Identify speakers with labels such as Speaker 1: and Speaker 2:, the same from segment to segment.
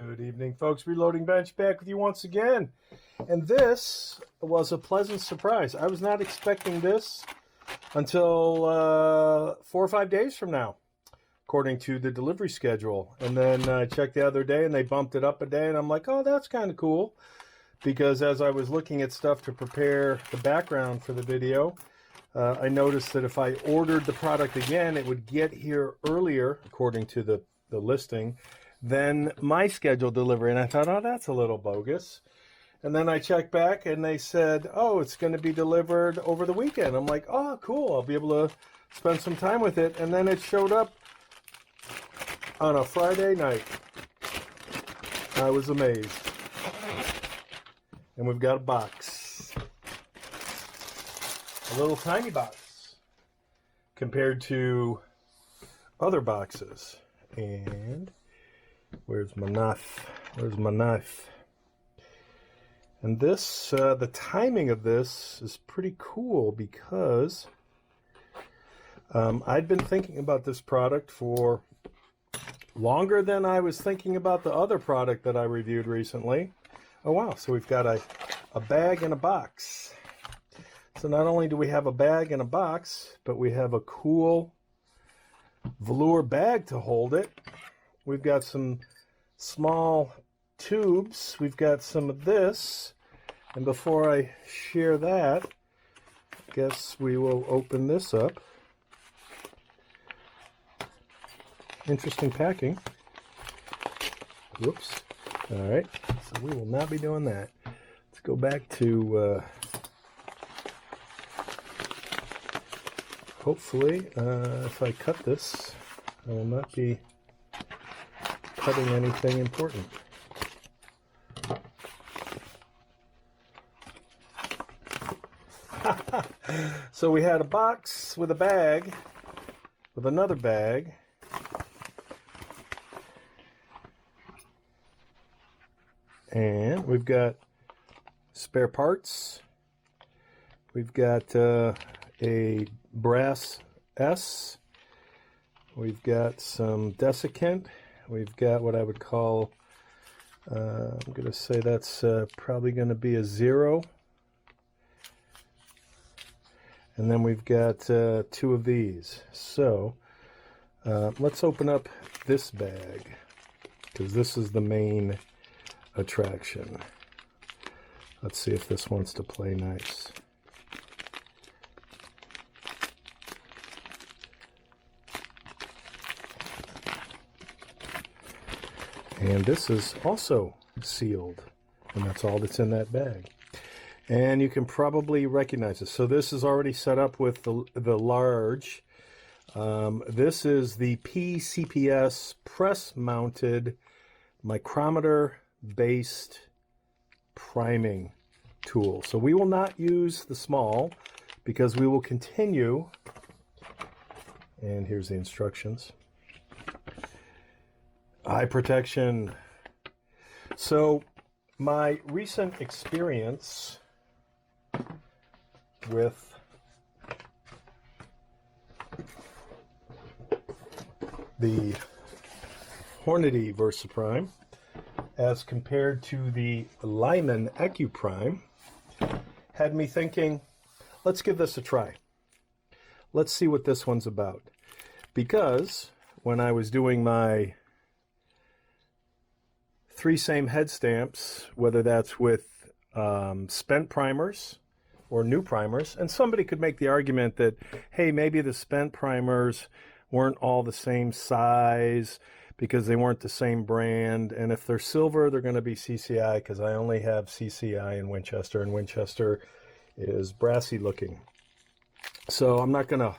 Speaker 1: Good evening, folks. Reloading Bench back with you once again. And this was a pleasant surprise. I was not expecting this until 4 or 5 days from now, according to the delivery schedule. And then I checked the other day and they bumped it up a day. And I'm like, oh, that's kind of cool. Because as I was looking at stuff to prepare the background for the video, I noticed that if I ordered the product again, it would get here earlier, according to the listing, than my scheduled delivery. And I thought, oh, that's a little bogus. And then I checked back and they said, oh, it's going to be delivered over the weekend. I'm like, oh, cool. I'll be able to spend some time with it. And then it showed up on a Friday night. I was amazed. And we've got a box. A little tiny box compared to other boxes. And where's my knife? Where's my knife? And this, the timing of this is pretty cool because I'd been thinking about this product for longer than I was thinking about the other product that I reviewed recently. Oh wow, so we've got a bag and a box. So not only do we have a bag and a box, but we have a cool velour bag to hold it. We've got some small tubes. We've got some of this. And before I share that, I guess we will open this up. Interesting packing. Whoops. All right. So we will not be doing that. Let's go back to... hopefully, if I cut this, I will not be cutting anything important. So we had a box with a bag, with another bag. And we've got spare parts. We've got a brass S. We've got some desiccant. We've got what I would call, I'm going to say that's probably going to be a 0. And then we've got 2 of these. So let's open up this bag because this is the main attraction. Let's see if this wants to play nice. And this is also sealed, and that's all that's in that bag. And you can probably recognize this. So this is already set up with the large. This is the PCPS press-mounted micrometer-based priming tool. So we will not use the small because we will continue. And here's the instructions. Eye protection. So my recent experience with the Hornady Versa Prime as compared to the Lyman EcuPrime had me thinking, let's give this a try. Let's see what this one's about. Because when I was doing my 3 same head stamps, whether that's with spent primers or new primers, and somebody could make the argument that, hey, maybe the spent primers weren't all the same size because they weren't the same brand, and if they're silver, they're going to be CCI because I only have CCI in Winchester, and Winchester is brassy looking. So I'm not going to,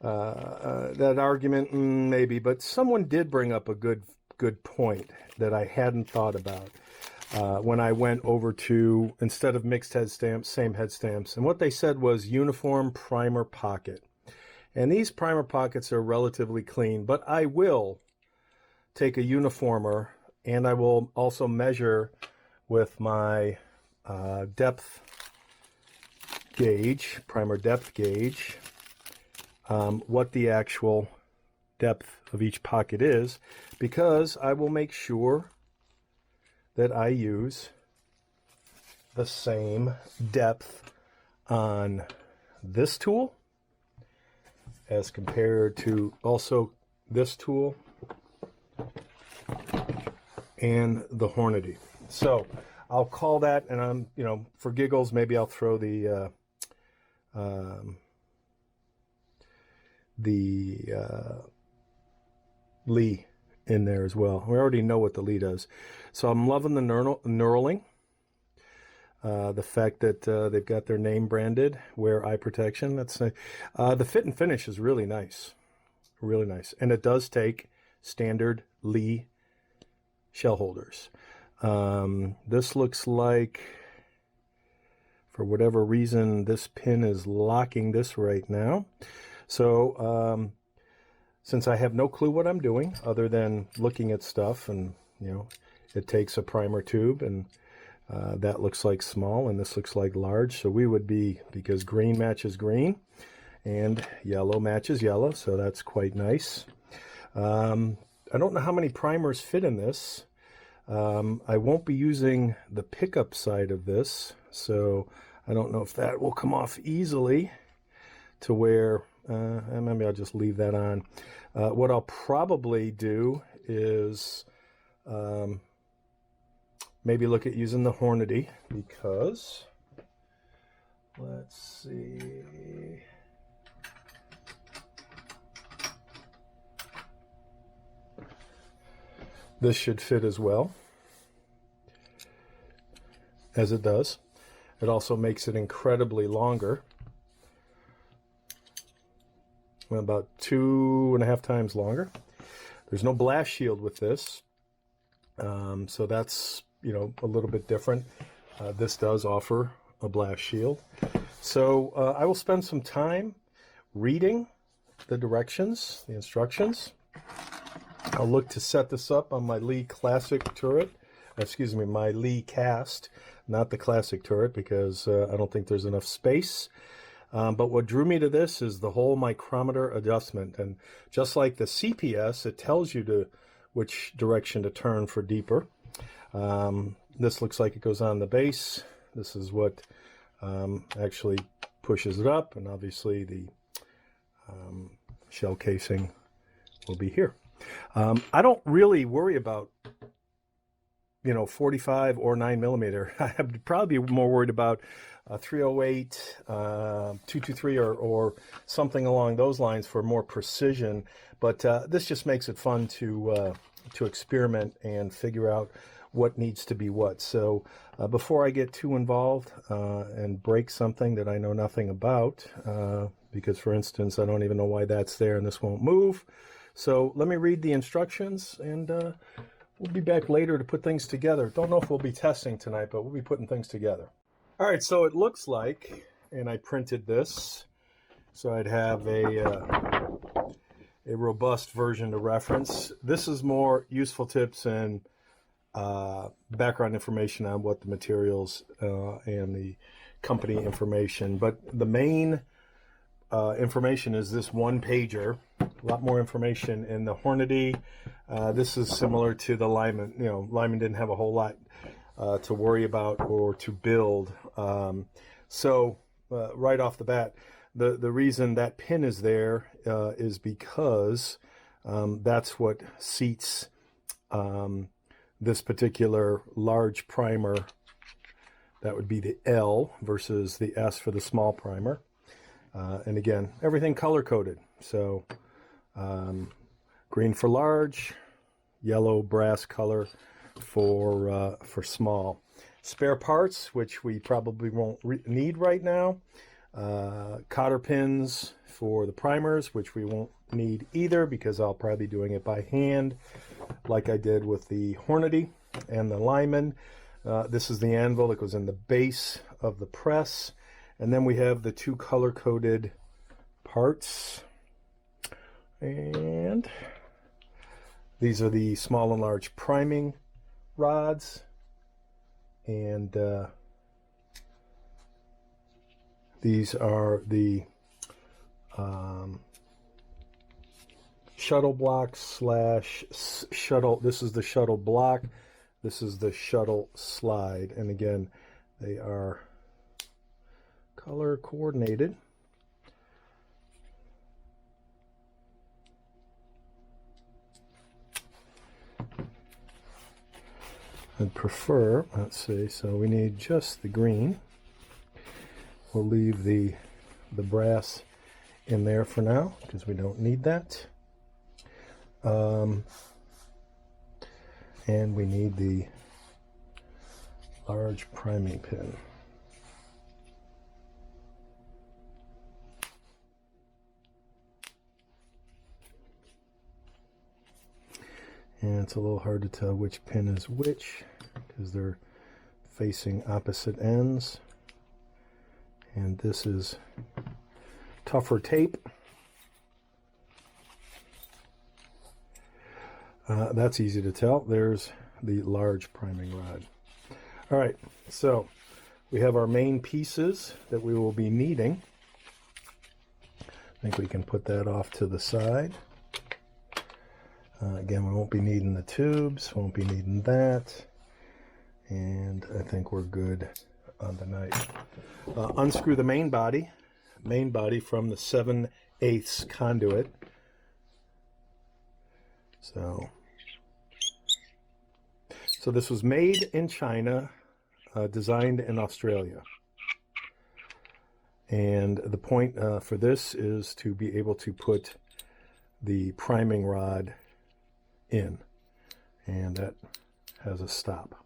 Speaker 1: that argument, maybe, but someone did bring up a good point that I hadn't thought about when I went over to, instead of mixed head stamps, same head stamps. And what they said was uniform primer pocket. And these primer pockets are relatively clean, but I will take a uniformer and I will also measure with my depth gauge, primer depth gauge, what the actual depth of each pocket is, because I will make sure that I use the same depth on this tool as compared to also this tool and the Hornady. So I'll call that, and I'm, you know, for giggles, maybe I'll throw the Lee in there as well. We already know what the Lee does. So I'm loving the knurling. The fact that they've got their name branded, wear eye protection. That's the fit and finish is really nice. Really nice. And it does take standard Lee shell holders. This looks like, for whatever reason, this pin is locking this right now. So since I have no clue what I'm doing other than looking at stuff, and you know, it takes a primer tube, and that looks like small and this looks like large, so we would be, because green matches green and yellow matches yellow, so that's quite nice. I don't know how many primers fit in this. I won't be using the pickup side of this, so I don't know if that will come off easily to where, maybe I'll just leave that on. What I'll probably do is maybe look at using the Hornady, because, let's see, this should fit as well, as it does. It also makes it incredibly longer, about 2.5 times longer. There's no blast shield with this, so that's, you know, a little bit different. This does offer a blast shield. So I will spend some time reading the directions, the instructions. I'll look to set this up on my Lee Classic turret, excuse me, my Lee Cast, not the Classic turret, because I don't think there's enough space. But what drew me to this is the whole micrometer adjustment. And just like the CPS, it tells you which direction to turn for deeper. This looks like it goes on the base. This is what actually pushes it up, and obviously the shell casing will be here. I don't really worry about, you know, 45 or 9mm. I'd probably be more worried about 308, 223, or something along those lines for more precision. But this just makes it fun to experiment and figure out what needs to be what. So before I get too involved and break something that I know nothing about, because for instance, I don't even know why that's there and this won't move. So let me read the instructions, and we'll be back later to put things together. Don't know if we'll be testing tonight, but we'll be putting things together. All right, so it looks like, and I printed this, so I'd have a robust version to reference. This is more useful tips and background information on what the materials and the company information. But the main information is this one pager. A lot more information in the Hornady. This is similar to the Lyman. You know, Lyman didn't have a whole lot to worry about or to build. So right off the bat, the reason that pin is there is because that's what seats this particular large primer. That would be the L versus the S for the small primer. And again, everything color-coded. So green for large, yellow brass color for small. Spare parts, which we probably won't need right now. Cotter pins for the primers, which we won't need either, because I'll probably be doing it by hand like I did with the Hornady and the Lyman. This is the anvil that goes in the base of the press. And then we have the two color-coded parts. And these are the small and large priming rods. And these are the shuttle block slash shuttle. This is the shuttle block. This is the shuttle slide, and again, they are color coordinated. I'd prefer, let's see, so we need just the green. We'll leave the brass in there for now because we don't need that. And we need the large priming pin. And it's a little hard to tell which pin is which because they're facing opposite ends. And this is tougher tape. That's easy to tell. There's the large priming rod. All right, so we have our main pieces that we will be needing. I think we can put that off to the side. Again, we won't be needing the tubes, won't be needing that. And I think we're good on the knife. Unscrew the main body from the 7/8 conduit. So this was made in China, designed in Australia. And the point for this is to be able to put the priming rod in, and that has a stop.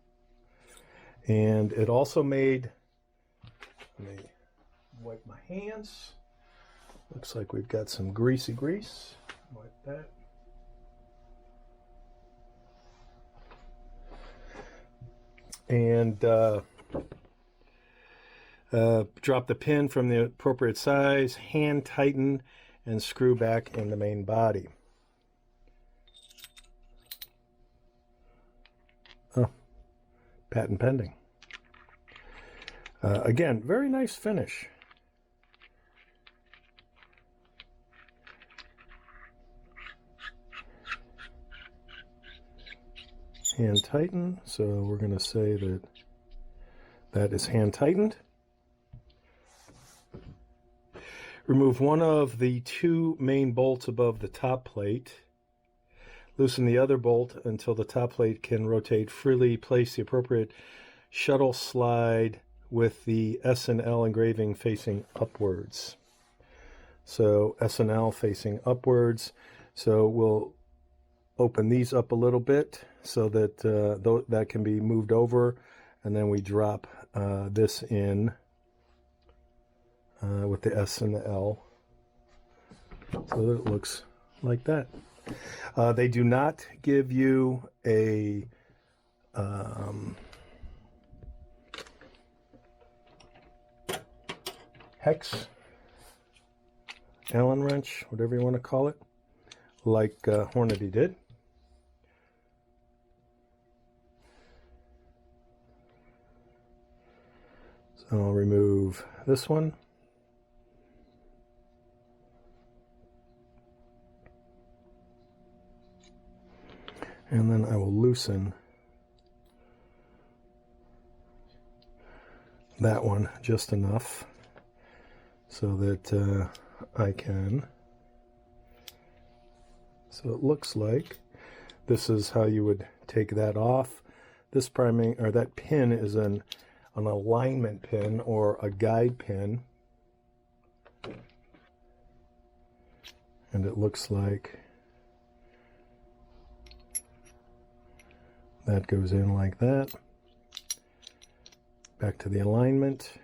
Speaker 1: And it also made, let me wipe my hands. Looks like we've got some greasy grease. Wipe that. And drop the pin from the appropriate size, hand tighten, and screw back in the main body. Oh, patent pending. Again, very nice finish. Hand tighten, so we're going to say that that is hand tightened. Remove one of the two main bolts above the top plate. Loosen the other bolt until the top plate can rotate freely. Place the appropriate shuttle slide with the S and L engraving facing upwards. So S and L facing upwards. So we'll open these up a little bit so that that can be moved over, and then we drop this in with the S and the L so that it looks like that. They do not give you a hex, Allen wrench, whatever you want to call it, like Hornady did. So I'll remove this one. And then I will loosen that one just enough so that I can. So it looks like this is how you would take that off. This priming, or that pin, is an alignment pin or a guide pin. And it looks like that goes in like that. Back to the alignment.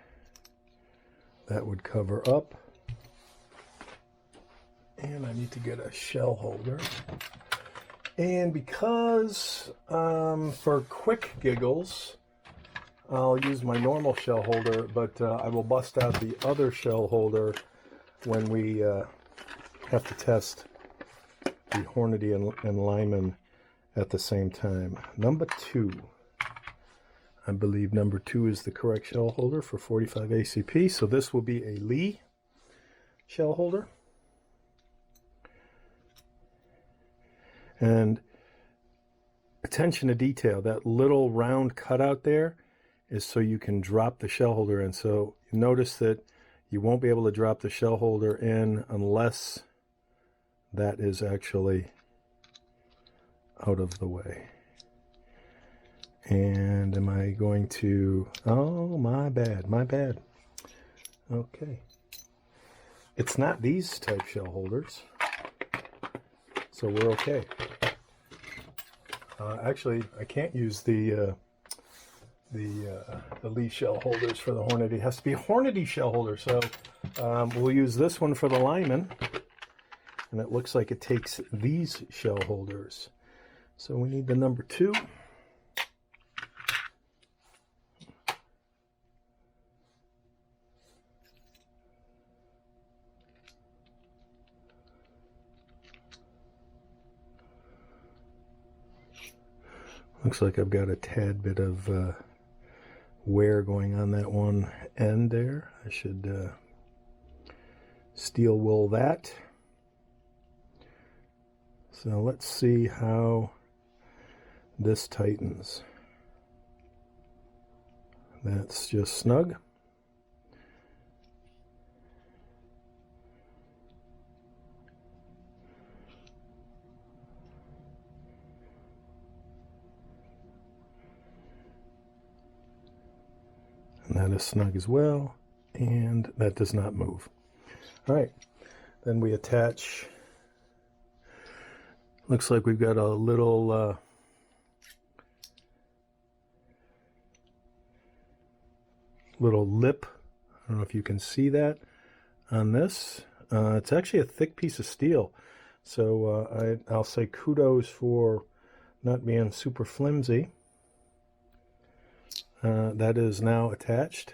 Speaker 1: That would cover up. And I need to get a shell holder. And because for quick giggles, I'll use my normal shell holder, but I will bust out the other shell holder when we have to test the Hornady and Lyman at the same time. Number 2. I believe number 2 is the correct shell holder for 45 ACP. So this will be a Lee shell holder. And attention to detail. That little round cutout there is so you can drop the shell holder in. So you notice that you won't be able to drop the shell holder in unless that is actually out of the way. And am I going to, oh, my bad. Okay. It's not these type shell holders, so we're okay. Actually, I can't use the Lee shell holders for the Hornady. It has to be a Hornady shell holder, so we'll use this one for the Lyman. And it looks like it takes these shell holders. So we need the number 2. Looks like I've got a tad bit of wear going on that one end there. I should steel wool that. So let's see how this tightens. That's just snug. And that is snug as well, and that does not move. All right, then we attach, looks like we've got a little lip. I don't know if you can see that on this. It's actually a thick piece of steel, so I'll say kudos for not being super flimsy. That is now attached.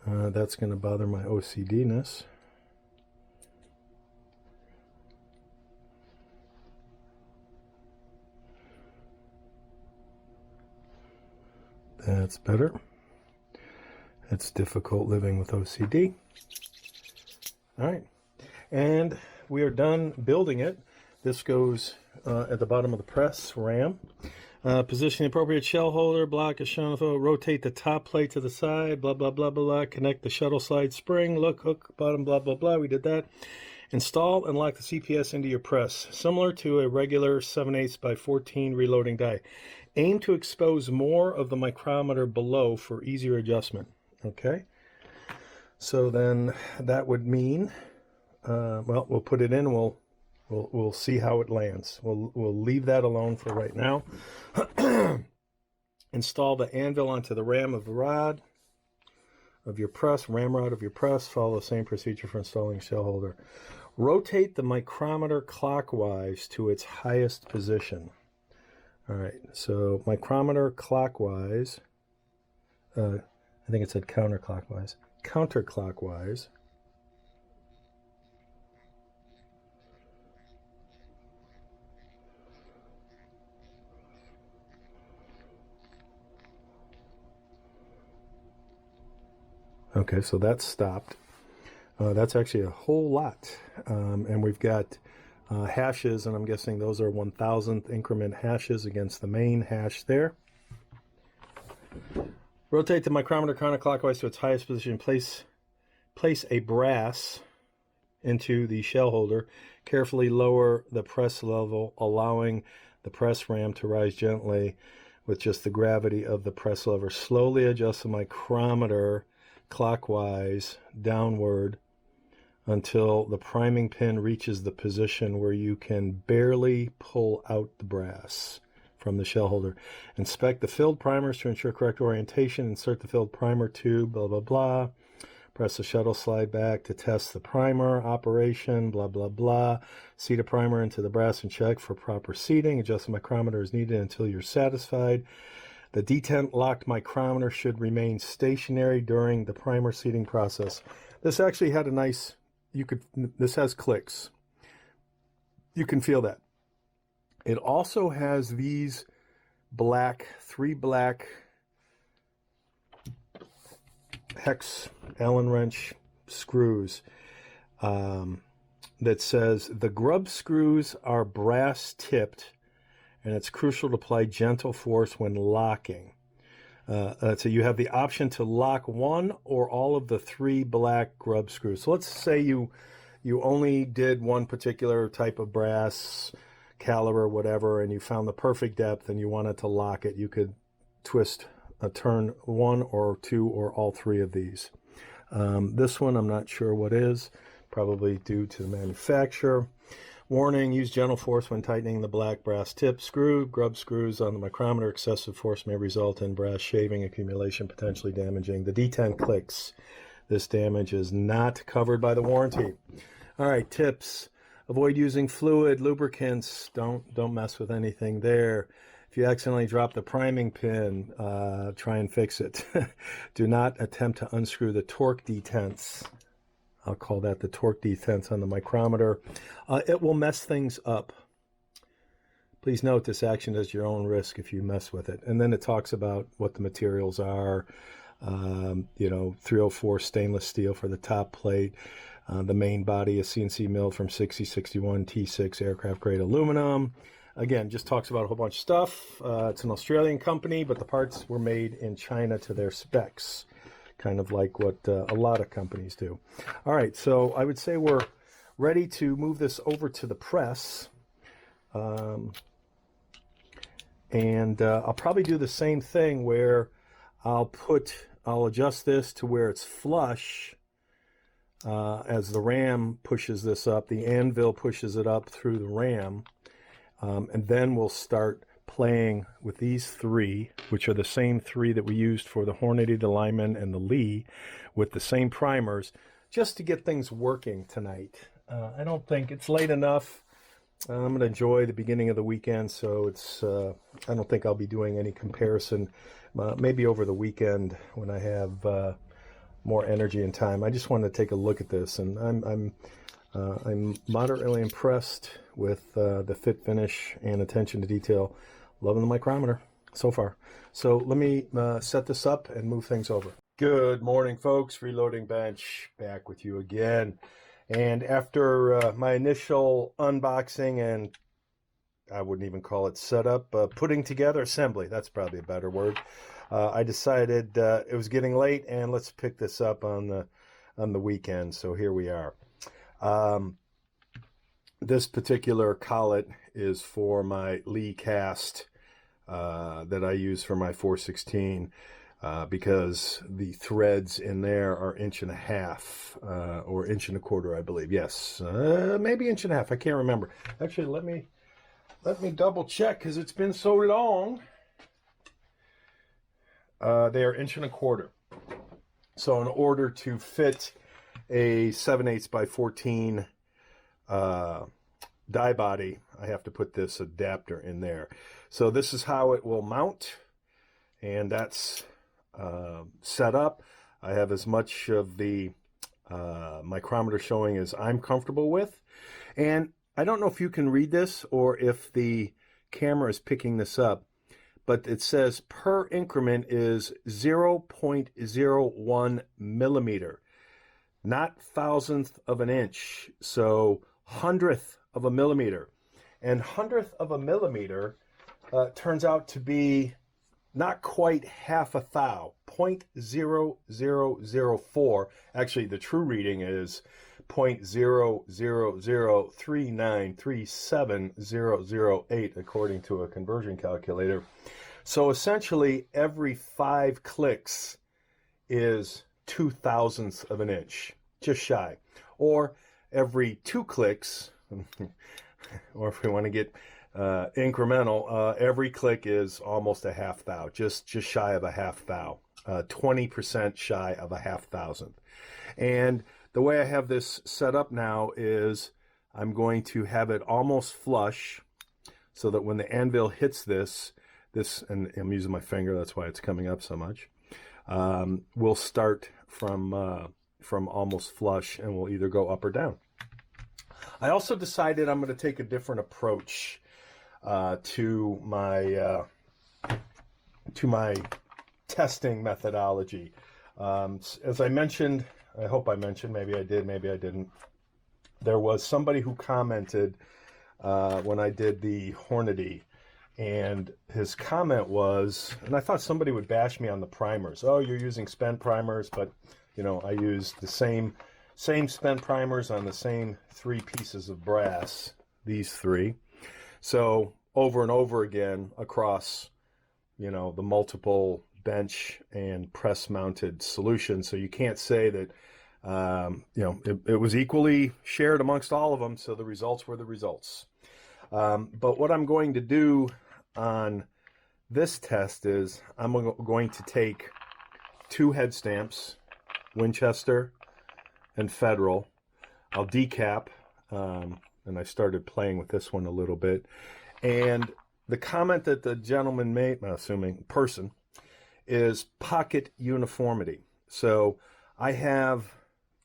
Speaker 1: That's going to bother my OCD-ness. That's better. It's difficult living with OCD. All right. And we are done building it. This goes at the bottom of the press ram. Position the appropriate shell holder, block as shown. Rotate the top plate to the side, blah, blah, blah, blah. Connect the shuttle slide spring, look, hook, bottom, blah, blah, blah. We did that. Install and lock the CPS into your press, similar to a regular 7/8 by 14 reloading die. Aim to expose more of the micrometer below for easier adjustment. Okay? So then that would mean, well, we'll put it in. We'll see how it lands. We'll leave that alone for right now. Install the anvil onto the ram of the rod of your press, ramrod of your press. Follow the same procedure for installing shell holder. Rotate the micrometer clockwise to its highest position. All right, so micrometer clockwise. I think it said counterclockwise. Counterclockwise. Okay, so that's stopped. That's actually a whole lot. And we've got hashes, and I'm guessing those are 1,000th increment hashes against the main hash there. Rotate the micrometer counterclockwise to its highest position. Place a brass into the shell holder. Carefully lower the press level, allowing the press ram to rise gently with just the gravity of the press lever. Slowly adjust the micrometer clockwise downward until the priming pin reaches the position where you can barely pull out the brass from the shell holder. Inspect the filled primers to ensure correct orientation. Insert the filled primer tube, blah, blah, blah. Press the shuttle slide back to test the primer operation, blah, blah, blah. Seat a primer into the brass and check for proper seating. Adjust the micrometer as needed until you're satisfied. The detent locked micrometer should remain stationary during the primer seating process. This actually had a nice, this has clicks. You can feel that. It also has these three black hex Allen wrench screws that says the grub screws are brass tipped and it's crucial to apply gentle force when locking. So you have the option to lock one or all of the 3 black grub screws. So let's say you only did one particular type of brass caliber, whatever, and you found the perfect depth and you wanted to lock it. You could twist turn 1 or 2 or all 3 of these. This one I'm not sure what is, probably due to the manufacturer. Warning, use gentle force when tightening the black brass tip screw. Grub screws on the micrometer. Excessive force may result in brass shaving accumulation, potentially damaging the D10 clicks. This damage is not covered by the warranty. All right, tips. Avoid using fluid, lubricants. Don't mess with anything there. If you accidentally drop the priming pin, try and fix it. Do not attempt to unscrew the torque detents. I'll call that the torque detents on the micrometer. It will mess things up. Please note this action is your own risk if you mess with it. And then it talks about what the materials are. 304 stainless steel for the top plate. The main body is CNC milled from 6061 T6 aircraft grade aluminum. Again, just talks about a whole bunch of stuff. It's an Australian company, but the parts were made in China to their specs. Kind of like what a lot of companies do. All right, so I would say we're ready to move this over to the press. And I'll probably do the same thing where I'll adjust this to where it's flush as the ram pushes this up. The anvil pushes it up through the ram. And then we'll start playing with these 3, which are the same 3 that we used for the Hornady, the Lyman, and the Lee, with the same primers, just to get things working tonight. I don't think it's late enough. I'm going to enjoy the beginning of the weekend, so I don't think I'll be doing any comparison. Maybe over the weekend when I have more energy and time. I just wanted to take a look at this, and I'm moderately impressed with the fit, finish, and attention to detail. Loving the micrometer so far. So let me set this up and move things over. Good morning, folks. Reloading Bench back with you again. And after my initial unboxing and I wouldn't even call it setup, putting together, assembly, that's probably a better word. I decided it was getting late and let's pick this up on the weekend. So here we are. This particular collet is for my Lee cast that I use for my 416 because the threads in there are 1.5 or 1.25 I believe. Yes, maybe 1.5. I can't remember. Actually, let me double check because it's been so long. They are 1.25. So in order to fit a 7/8 by 14 die body, I have to put this adapter in there. So this is how it will mount, and that's set up. I have as much of the micrometer showing as I'm comfortable with, and I don't know if you can read this or if the camera is picking this up, but it says per increment is 0.01 millimeter, not thousandth of an inch, so hundredth of a millimeter. And hundredth of a millimeter turns out to be not quite half a thou, 0.0004. Actually, the true reading is 0.0039370008 according to a conversion calculator. So essentially, every 5 clicks is 2/1000ths of an inch, just shy. Or every 2 clicks, or if we want to get incremental, every click is almost a half thou, just shy of a half thou, 20% shy of a half thousandth. And the way I have this set up now is I'm going to have it almost flush so that when the anvil hits this, and I'm using my finger, that's why it's coming up so much, we'll start from almost flush and we'll either go up or down. I also decided I'm going to take a different approach to my testing methodology. As I mentioned, I hope I mentioned, maybe I did, maybe I didn't, there was somebody who commented when I did the Hornady, and his comment was, and I thought somebody would bash me on the primers. Oh, you're using spent primers, but you know, I used the same spent primers on the same 3 pieces of brass, these 3. So over and over again across, you know, the multiple bench and press mounted solutions. So you can't say that, you know, it was equally shared amongst all of them. So the results were the results. But what I'm going to do on this test is I'm going to take 2 head stamps, Winchester and Federal. I'll decap, and I started playing with this one a little bit. And the comment that the gentleman made, assuming person, is pocket uniformity. So I have,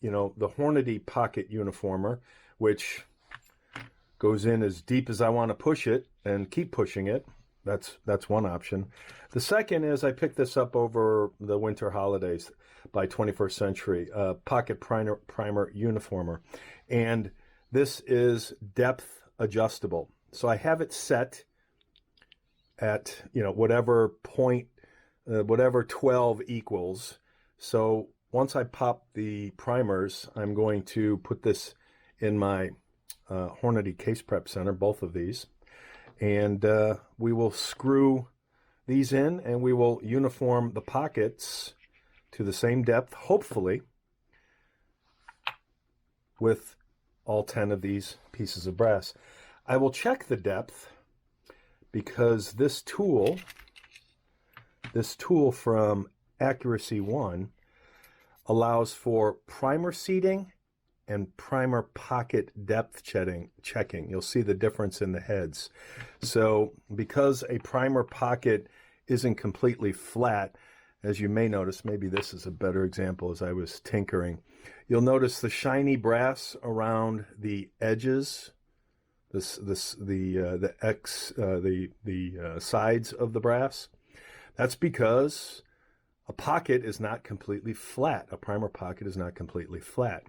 Speaker 1: you know, the Hornady pocket uniformer, which goes in as deep as I want to push it and keep pushing it. That's one option. The second is I picked this up over the winter holidays by 21st Century, pocket primer uniformer. And this is depth adjustable. So I have it set at, you know, whatever point, whatever 12 equals. So once I pop the primers, I'm going to put this in my Hornady Case Prep Center, both of these. And we will screw these in, and we will uniform the pockets to the same depth, hopefully, with all 10 of these pieces of brass. I will check the depth because this tool from Accuracy One allows for primer seating and primer pocket depth checking. You'll see the difference in the heads. So because a primer pocket isn't completely flat, as you may notice, maybe this is a better example as I was tinkering, you'll notice the shiny brass around the edges, the sides of the brass. That's because a pocket is not completely flat. A primer pocket is not completely flat.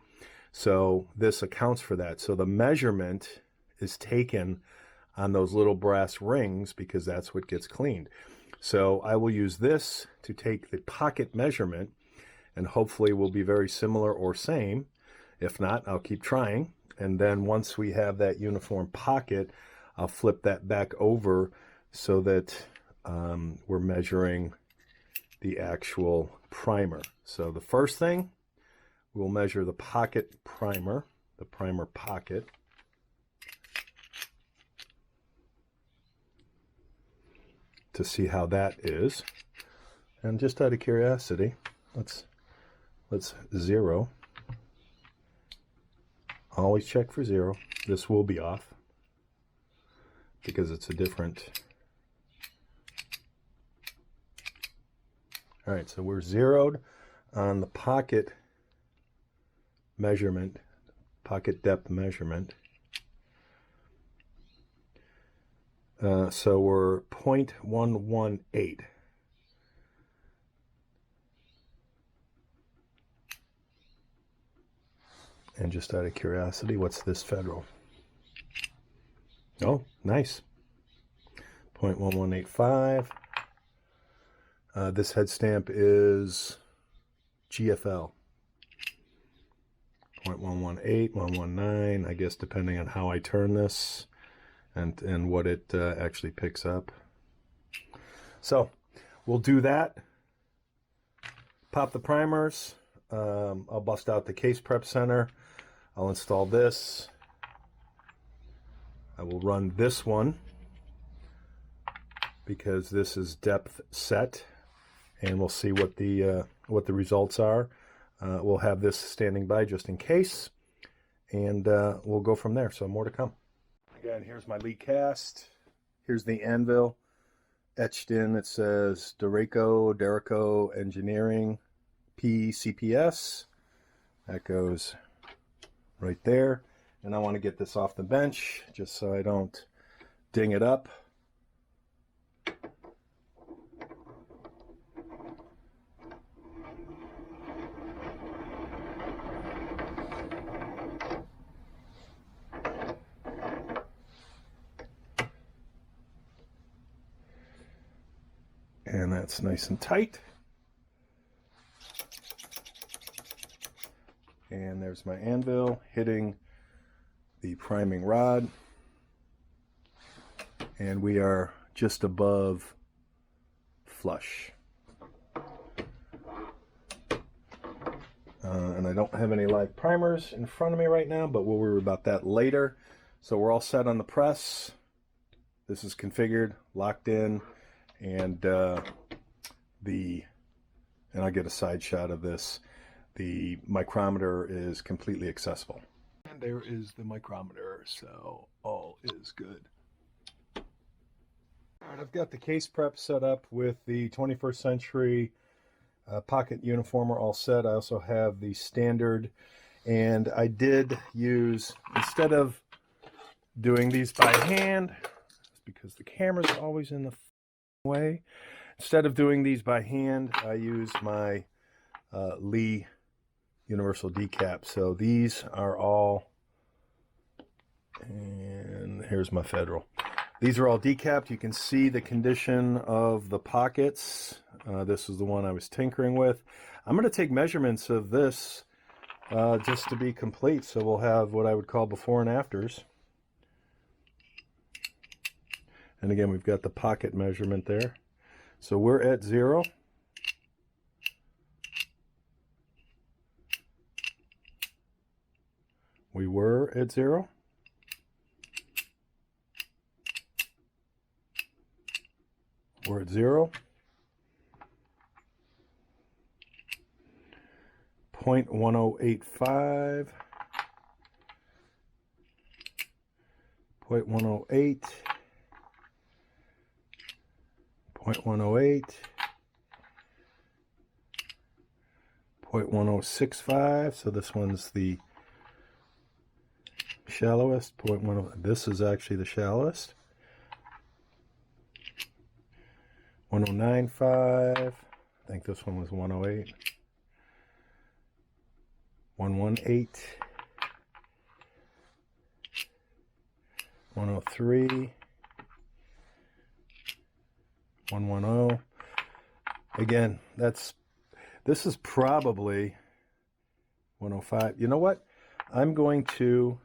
Speaker 1: So this accounts for that. So the measurement is taken on those little brass rings because that's what gets cleaned. So I will use this to take the pocket measurement, and hopefully will be very similar or same. If not, I'll keep trying. And then once we have that uniform pocket, I'll flip that back over so that we're measuring the actual primer. So the first thing, we'll measure the pocket primer, the primer pocket. To see how that is. And just out of curiosity, let's zero. Always check for 0. This will be off because it's a different. All right, so we're zeroed on the pocket measurement, pocket depth measurement. So we're 0.118. And just out of curiosity, what's this Federal? Oh, nice. 0.1185. This head stamp is GFL. 0.118, 119, I guess, depending on how I turn this and what it actually picks up. So we'll do that. Pop the primers. I'll bust out the Case Prep Center. I'll install this. I will run this one because this is depth set, and we'll see what the results are. We'll have this standing by just in case, and we'll go from there. So more to come. Again, here's my lead cast. Here's the anvil. Etched in, it says Derraco Engineering, PCPS. That goes right there. And I want to get this off the bench just so I don't ding it up. that's nice and tight. And there's my anvil hitting the priming rod. And we are just above flush. And I don't have any live primers in front of me right now, but we'll worry about that later. So we're all set on the press. This is configured, locked in, and I'll get a side shot of this. The micrometer is completely accessible. And there is the micrometer, so all is good. All right, I've got the case prep set up with the 21st Century pocket uniformer all set. I also have the standard, and I did use, instead of doing these by hand, because the camera's always in the way, instead of doing these by hand, I use my Lee universal decap. So these are all, and here's my Federal. These are all decapped. You can see the condition of the pockets. This is the one I was tinkering with. I'm going to take measurements of this just to be complete. So we'll have what I would call before and afters. And again, we've got the pocket measurement there. So we're at 0. We were at 0. We're at 0. 0.1085. 0.108. 0.108. 0.1065. So this one's the shallowest. 0.10. This is actually the shallowest. 1095. I think this one was 108. 118. 103. 110. Again, this is probably 105. You know what? I'm going to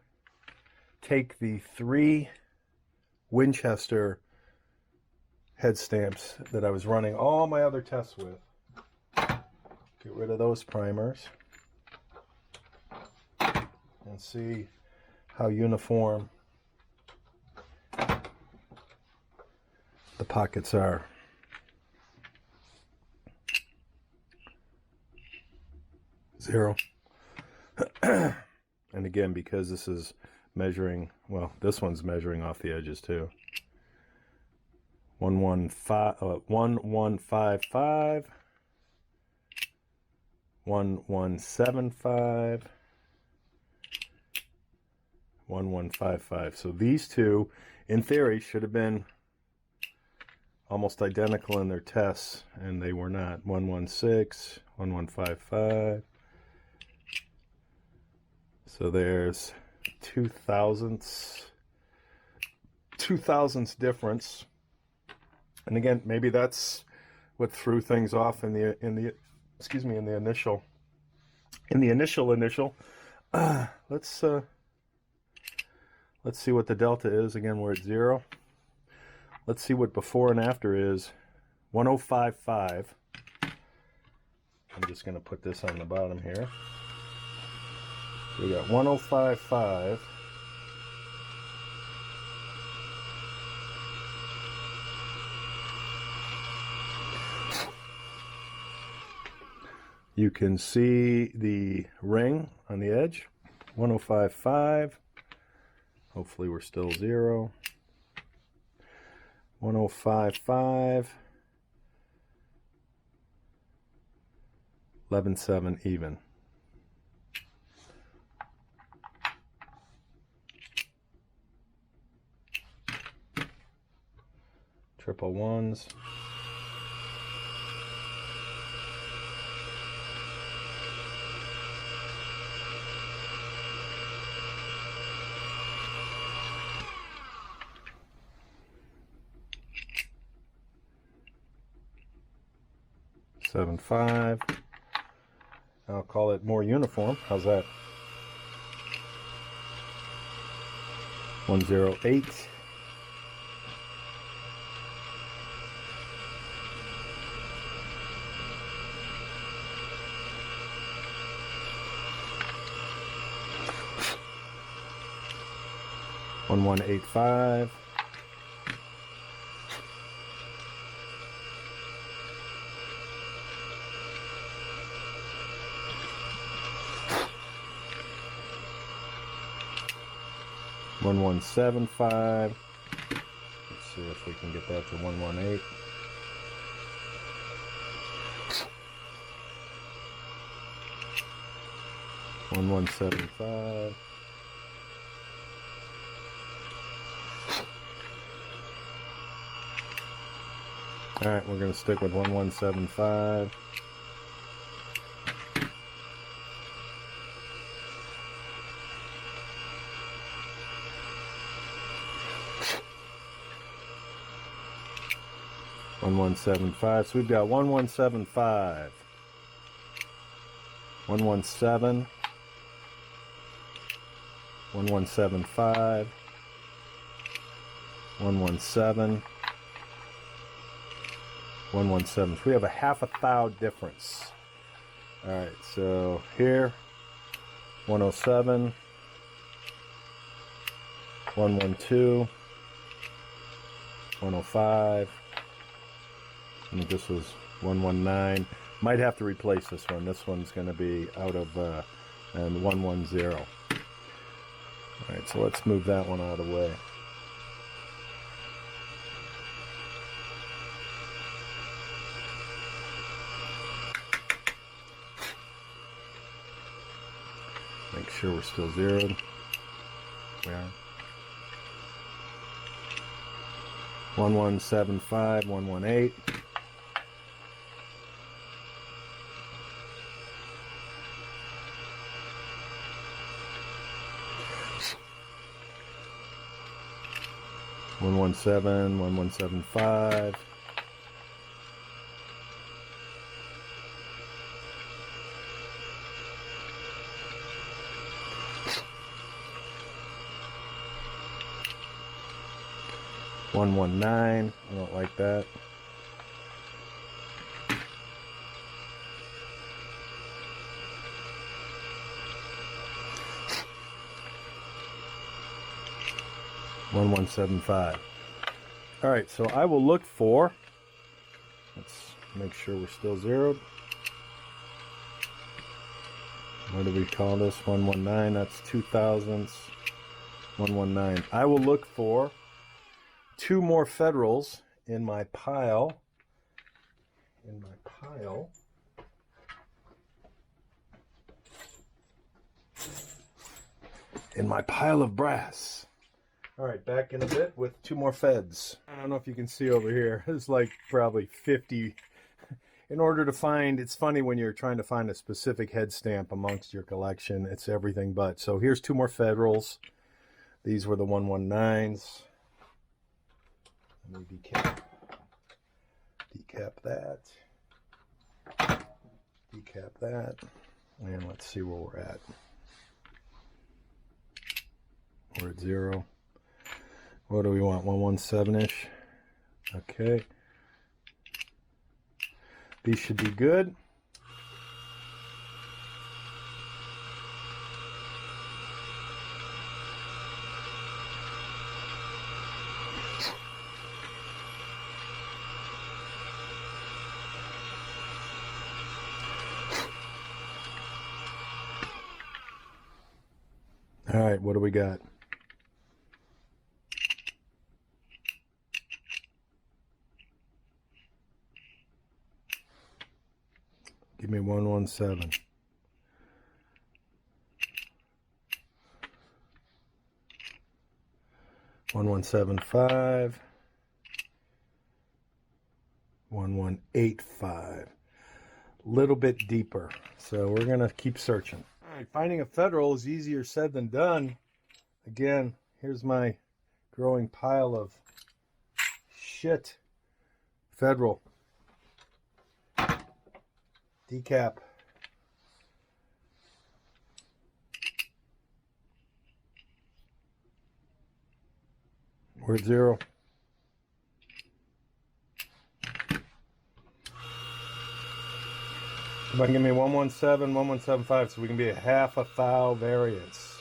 Speaker 1: take the 3 Winchester head stamps that I was running all my other tests with. Get rid of those primers and see how uniform the pockets are. Zero. And again, because this is measuring, well, this one's measuring off the edges too. 1155, 1175, 1155. So these two, in theory, should have been almost identical in their tests, and they were not. 116, 1155. So there's 2 thousandths difference. And again, maybe that's what threw things off in the initial. Let's see what the delta is. Again, we're at 0. Let's see what before and after is. 1055. I'm just going to put this on the bottom here. So we got 1055. You can see the ring on the edge. 1055. Hopefully we're still 0. 1055. 11.7 even. Triple ones. 1175. I'll call it more uniform. How's that? 108. One 185. One 175. Let's see if we can get that to 118. One 175. All right, we're going to stick with 1175. So we've got 1175, 117, 1175, 117, 117. So we have a half a thou difference. All right, so here 107, 112, 105. I think this was 119. Might have to replace this one. This one's going to be out of and 110. All right, so let's move that one out of the way. Make sure we're still zeroed. We are. 1175, 118. One 117, 1175. One 119. I don't like that. One 175. All right, so I will look for, let's make sure we're still zeroed. What do we call this? 119, that's 2000s. 119. I will look for two more Federals in my pile. In my pile of brass. All right, back in a bit with two more Feds. I don't know if you can see over here. There's like probably 50. In order to find, it's funny when you're trying to find a specific head stamp amongst your collection. It's everything but. So here's two more Federals. These were the 119s. Let me decap that. Decap that. And let's see where we're at. We're at 0. What do we want? 117-ish. Okay. These should be good. All right, what do we got? Give me 117. One 175. 1185. Little bit deeper. So we're gonna keep searching. All right, finding a Federal is easier said than done. Again, here's my growing pile of shit. Federal. Decap. We're at 0. Come on, give me 117, 1175, so we can be a half a thou variance.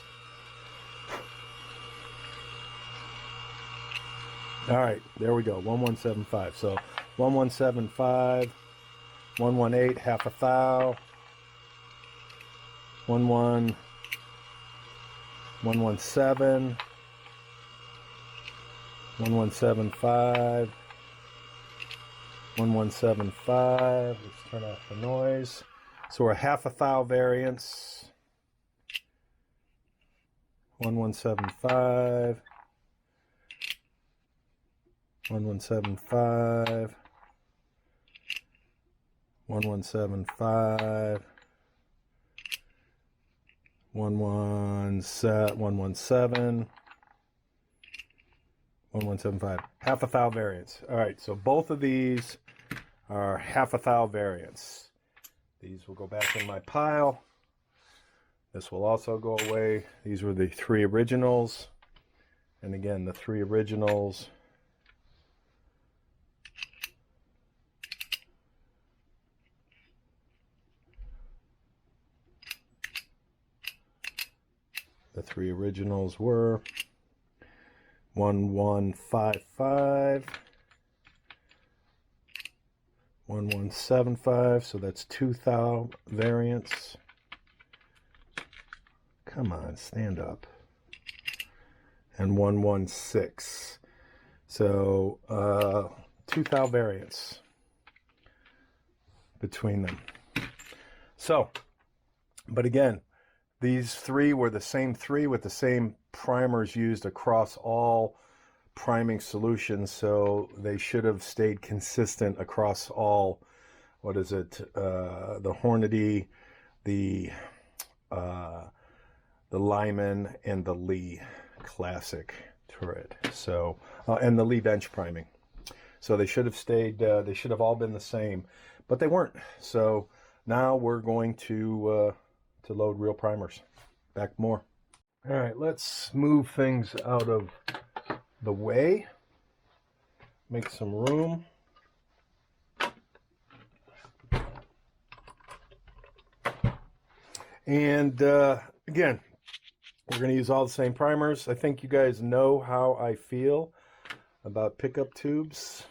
Speaker 1: All right, there we go, 1175. So 1175, 118, half a thou, 117, 1175, 1175. Let's turn off the noise. So we're half a thou variance. 1175. 1175. 1175. 117. 1175. Half a thou variance. All right, so both of these are half a thou variance. These will go back in my pile. This will also go away. These were the 3 originals. And again, the 3 originals. The 3 originals were 1155, 1175, so that's 2 thou variance. Come on, stand up. And 116. So 2 thou variance between them. So, but again, these 3 were the same 3 with the same primers used across all priming solutions, so they should have stayed consistent across all. What is it? The Hornady, the Lyman, and the Lee Classic turret. So, and the Lee bench priming. So they should have stayed. They should have all been the same, but they weren't. So now we're going to load real primers. Back more. All right, let's move things out of the way. Make some room. And again, we're going to use all the same primers. I think you guys know how I feel about pickup tubes.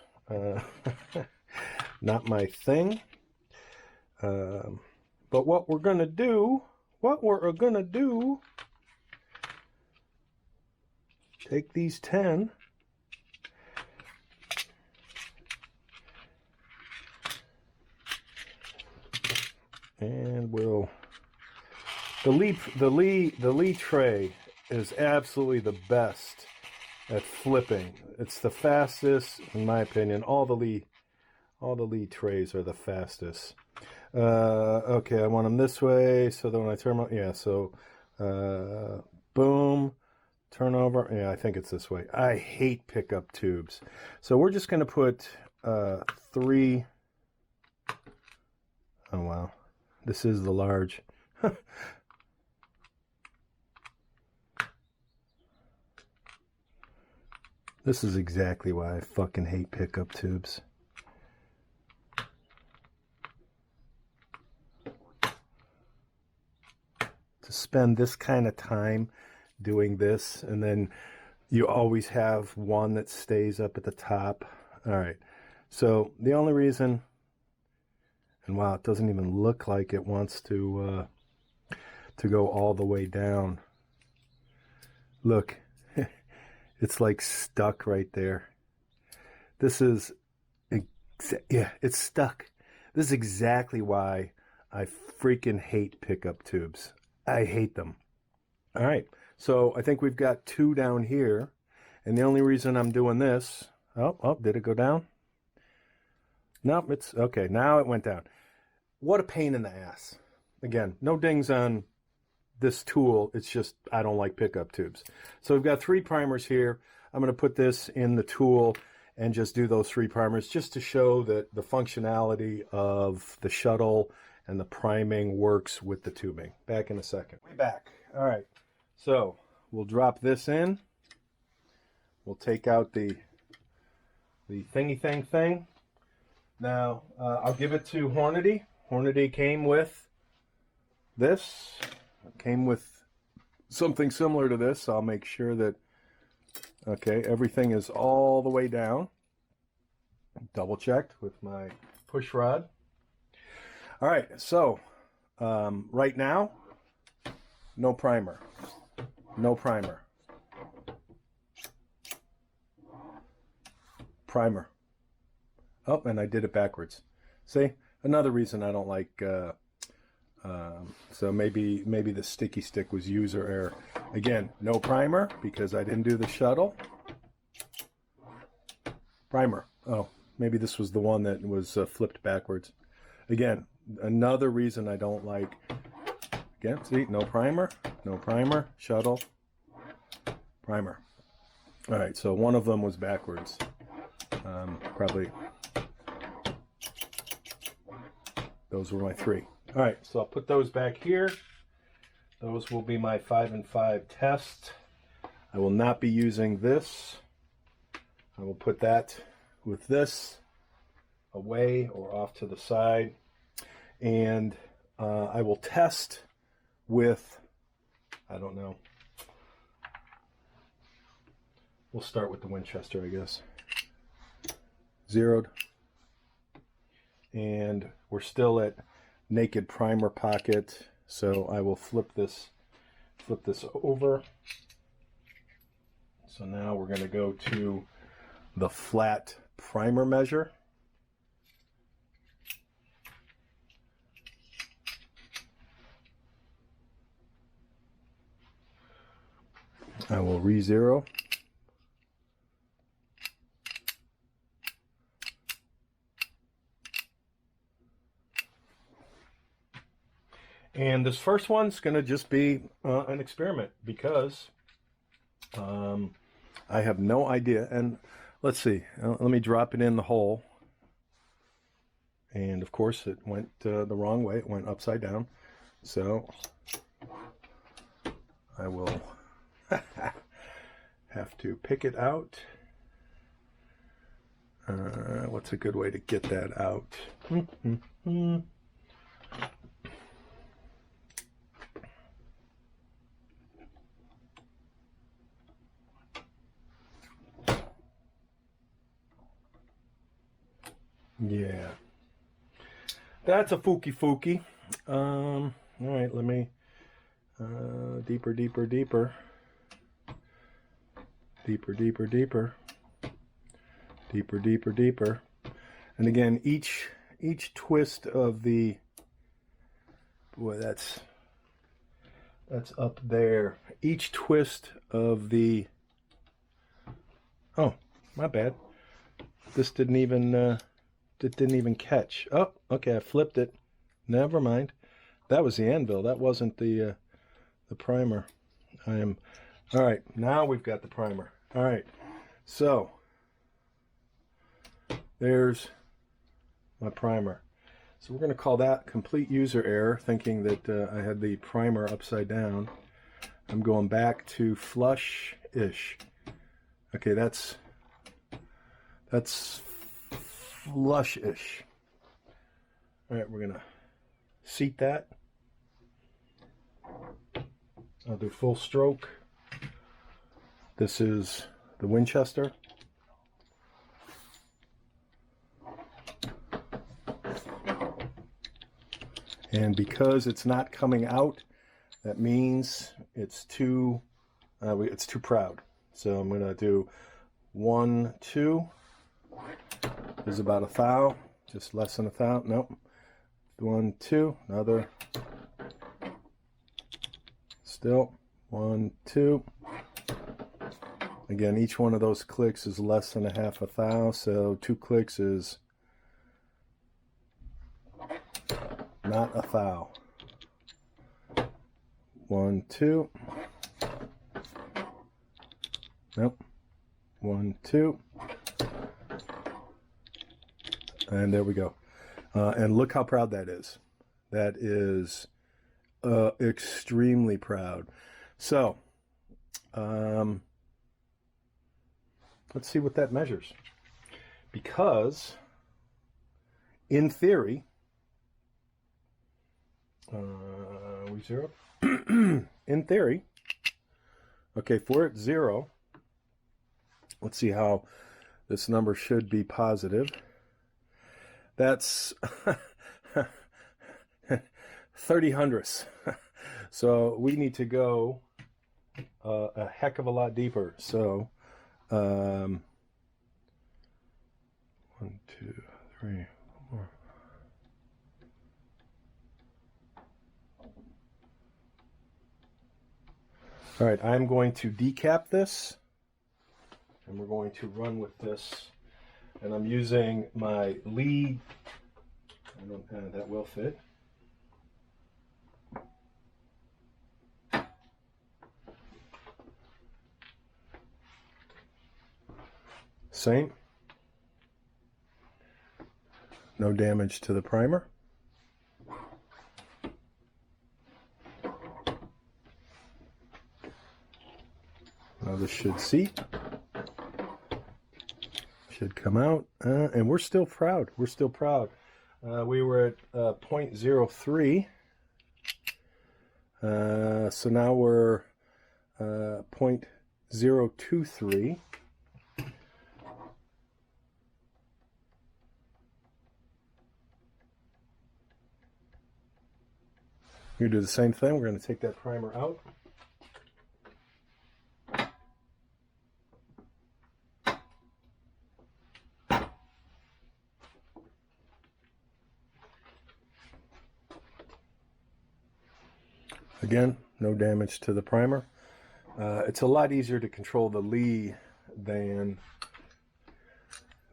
Speaker 1: Not my thing. But what we're going to do, take these 10 and we'll the Lee tray is absolutely the best at flipping. It's the fastest, in my opinion. All the Lee trays are the fastest. Okay, I want them this way, so that when I turn them, yeah, so boom, turn over. Yeah, I think it's this way. I hate pickup tubes. So we're just going to put 3. Oh, wow. This is the large. This is exactly why I fucking hate pickup tubes. To spend this kind of time doing this, and then you always have one that stays up at the top. All right, so the only reason, and wow, it doesn't even look like it wants to go all the way down. Look, it's like stuck right there. This is, yeah, it's stuck. This is exactly why I freaking hate pickup tubes. I hate them. All right, so I think we've got 2 down here, and the only reason I'm doing this, oh, did it go down? Nope, it's, okay, now it went down. What a pain in the ass. Again, no dings on this tool, it's just I don't like pickup tubes. So we've got 3 primers here. I'm going to put this in the tool and just do those 3 primers just to show that the functionality of the shuttle and the priming works with the tubing. Back in a second. Way back. All right. So we'll drop this in. We'll take out the thingy thing. Now, I'll give it to Hornady. Hornady came with this. It came with something similar to this. I'll make sure that, okay, everything is all the way down. Double checked with my push rod. All right, so right now, no primer. No primer. Primer. Oh, and I did it backwards. See, another reason I don't like. So maybe the sticky stick was user error. Again, no primer because I didn't do the shuttle. Primer. Oh, maybe this was the one that was flipped backwards. Again, another reason I don't like. Again, see, no primer, shuttle, primer. All right, so one of them was backwards. Probably those were my three. All right, so I'll put those back here. Those will be my 5 and 5 test. I will not be using this. I will put that with this away or off to the side. And I will test with, I don't know. We'll start with the Winchester, I guess. Zeroed. And we're still at naked primer pocket, so I will flip this over. So now we're going to go to the flat primer measure. I will re-zero. And this first one's going to just be an experiment because I have no idea. And let's see, let me drop it in the hole. And of course it went the wrong way. It went upside down. So I will have to pick it out. What's a good way to get that out? Yeah, that's a fooky. All right, let me deeper. And again, each twist of the, boy, that's up there. Each twist of the, oh, my bad. This didn't even catch. Oh, okay, I flipped it. Never mind. That was the anvil. That wasn't the primer. All right, now we've got the primer. All right, so there's my primer. So we're going to call that complete user error, thinking that I had the primer upside down. I'm going back to flush-ish. Okay, that's flush-ish. All right, we're going to seat that. I'll do full stroke. This is the Winchester. And because it's not coming out, that means it's too proud. So I'm going to do 1, 2. This is about a thou, just less than a thou. Nope. 1, 2. Another. Still 1, 2. Again, each one of those clicks is less than a half a thou, so 2 clicks is not a thou. 1, 2. Nope. 1, 2. And there we go. And look how proud that is. That is extremely proud. So, let's see what that measures. Because, in theory, we zero? In theory, okay, for it's 0, let's see how this number should be positive. That's 30 hundredths. So we need to go a heck of a lot deeper. So 1, 2, 3, 4. All right, I'm going to decap this, and we're going to run with this. And I'm using my lead. That will fit. Same. No damage to the primer. Now this should seat. Should come out. And we're still proud. We're still proud. We were at 0.03. So now we're 0.023. We're going to do the same thing. We're going to take that primer out. Again, no damage to the primer. It's a lot easier to control the Lee than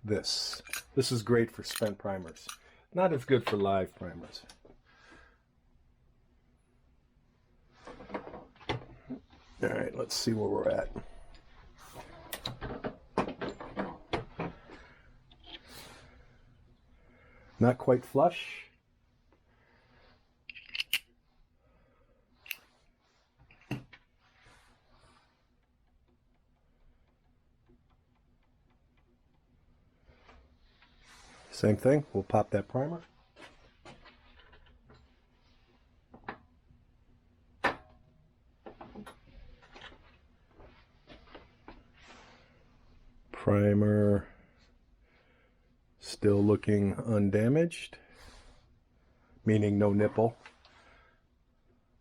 Speaker 1: this. This is great for spent primers. Not as good for live primers. All right, let's see where we're at. Not quite flush. Same thing, we'll pop that primer. Primer still looking undamaged, meaning no nipple.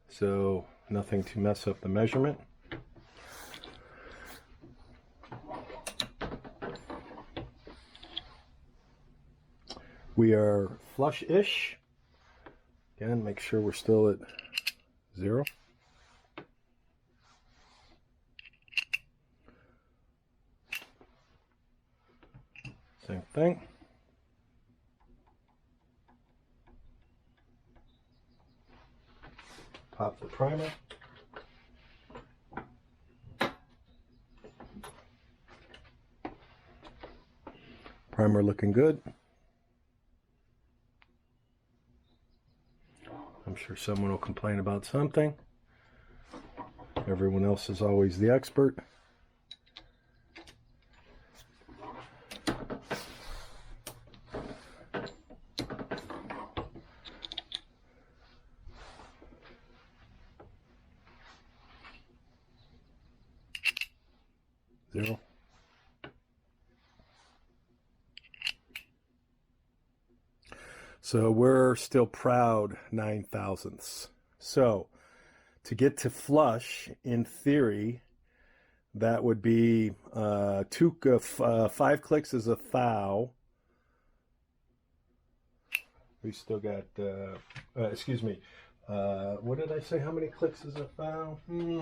Speaker 1: So nothing to mess up the measurement. We are flush-ish. Again, make sure we're still at 0. Same thing. Pop the primer. Primer looking good. I'm sure someone will complain about something. Everyone else is always the expert. Zero. So we're still proud 9 thousandths. So to get to flush, in theory, that would be 5 clicks is a thou. We still got, excuse me, what did I say? How many clicks is a thou?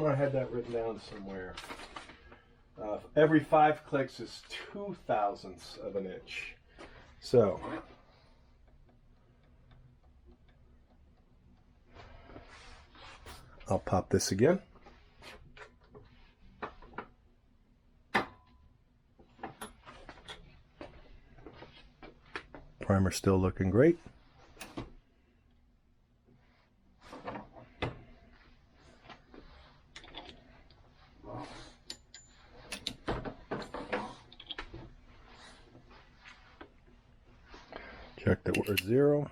Speaker 1: I had that written down somewhere. Every 5 clicks is 2 thousandths of an inch. So I'll pop this again. Primer still looking great. Check that we're at 0.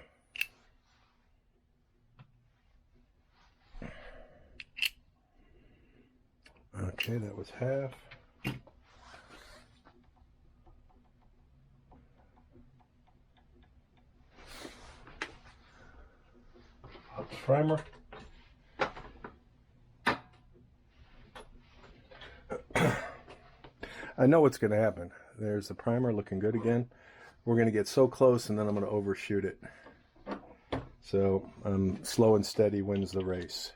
Speaker 1: Okay, that was half. Primer. I know what's going to happen. There's the primer looking good again. We're going to get so close and then I'm going to overshoot it. So slow and steady wins the race.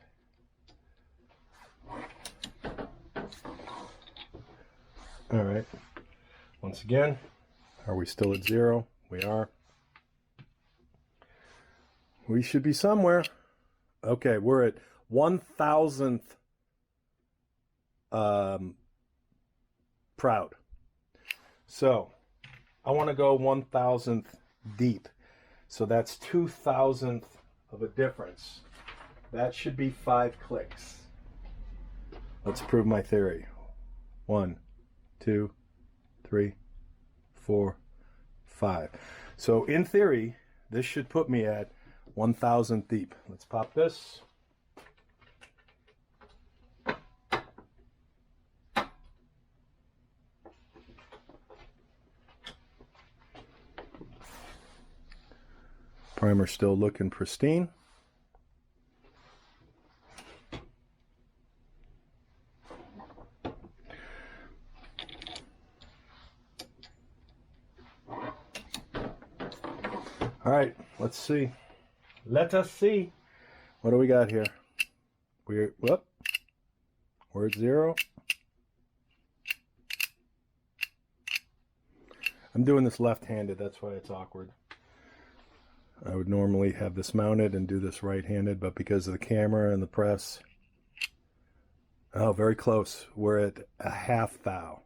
Speaker 1: All right. Once again, are we still at 0? We are. We should be somewhere. Okay, we're at 1,000th proud. So I want to go 1,000th deep. So that's 2,000th of a difference. That should be 5 clicks. Let's prove my theory. 1, 2, 3, 4, 5. So in theory, this should put me at 1,000th deep. Let's pop this. Primer still looking pristine. All right, let's see. Let us see. What do we got here? We're at 0. I'm doing this left-handed, that's why it's awkward. I would normally have this mounted and do this right-handed, but because of the camera and the press, oh, very close. We're at a half thou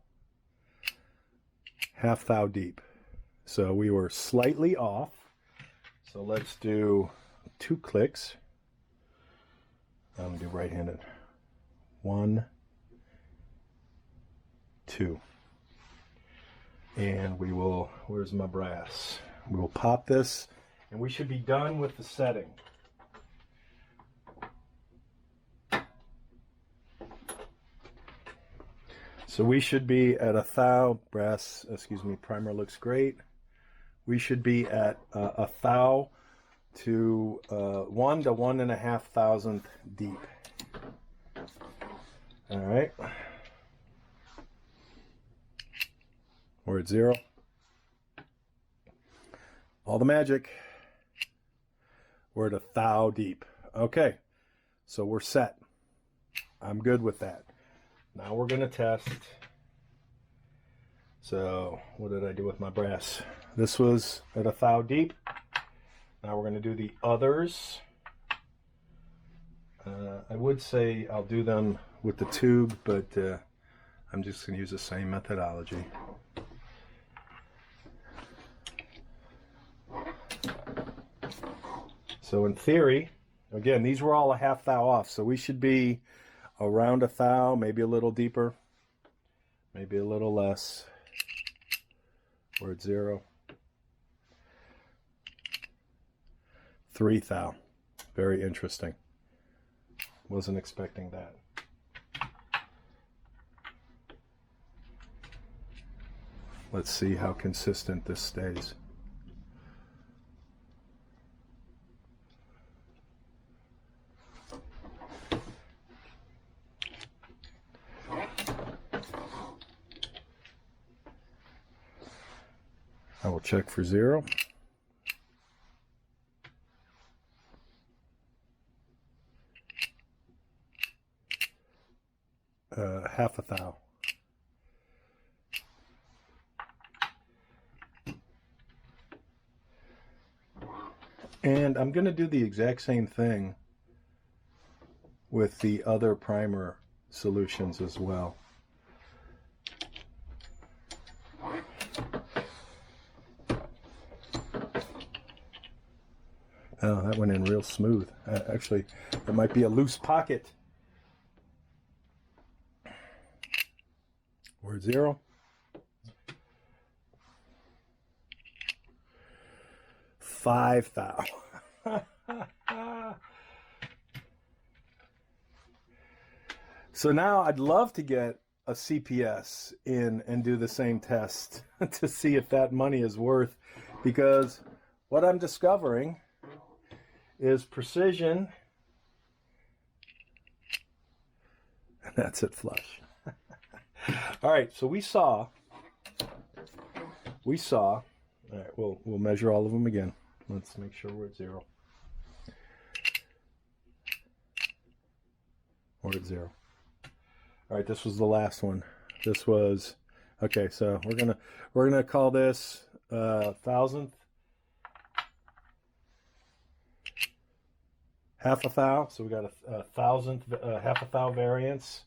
Speaker 1: deep. So we were slightly off. So let's do 2 clicks. I'm gonna do right-handed. 1, 2. And we will, where's my brass? We will pop this and we should be done with the setting. So we should be at a thou, brass, excuse me, primer looks great. We should be at a thou to 1 to 1.5 thousandth deep. All right. We're at 0. All the magic. We're at a thou deep. Okay, so we're set. I'm good with that. Now we're going to test. So what did I do with my brass? This was at a thou deep. Now we're going to do the others. I would say I'll do them with the tube, but I'm just going to use the same methodology. So in theory, again, these were all a half thou off, so we should be around a thou, maybe a little deeper, maybe a little less. We're at 0. 3 thou. Very interesting. Wasn't expecting that. Let's see how consistent this stays. I will check for 0. Half a thou. And I'm going to do the exact same thing with the other primer solutions as well. Oh, that went in real smooth. Actually, it might be a loose pocket. We're at 0. 5 thou. So now I'd love to get a CPS in and do the same test to see if that money is worth, because what I'm discovering is precision, and that's it flush. All right, so we saw, all right, we'll measure all of them again. Let's make sure we're at 0. We're at 0. All right, this was the last one. This was, okay, so we're gonna call this thousandth, half a thou. So we got a thousandth, half a thou variance.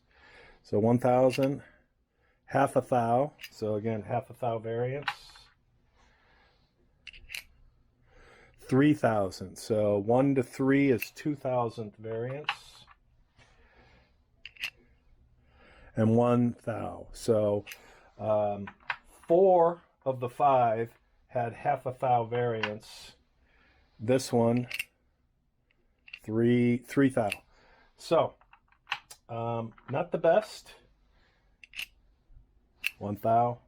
Speaker 1: So 1,000, half a thou. So again, half a thou variance. 3,000. So 1 to 3 is 2,000th variance. And 1 thou. So 4 of the 5 had half a thou variance. This one, 3 thou. So not the best. 1 thou.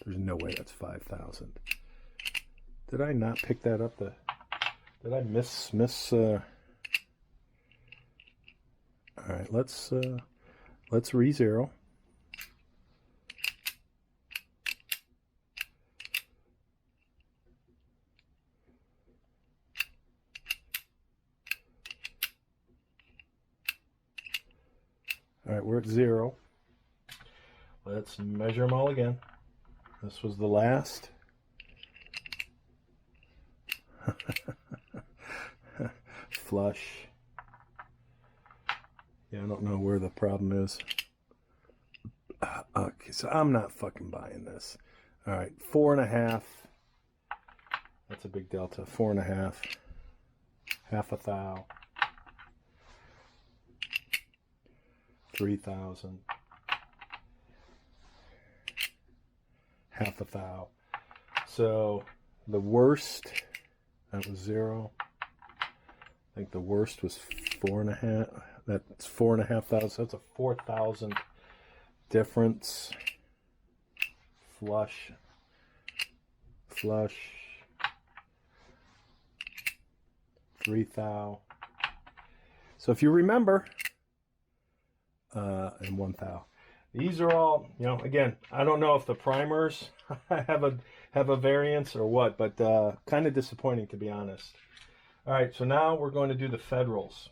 Speaker 1: There's no way that's 5,000. Did I not pick that up? Did I miss? All right, let's re-zero. All right, we're at 0. Let's measure them all again. This was the last. Flush. Yeah, I don't know where the problem is. Okay, so I'm not fucking buying this. All right, 4.5. That's a big delta. 4.5. Half a thou. 3,000. Half a thou. So the worst, that was 0. I think the worst was 4.5. That's 4.5 thousand. That's a 4,000 difference. Flush. Flush. 3 thou. So if you remember, and 1 thou. These are all, again, I don't know if the primers have a variance or what, but kind of disappointing, to be honest. All right, so now we're going to do the Federals.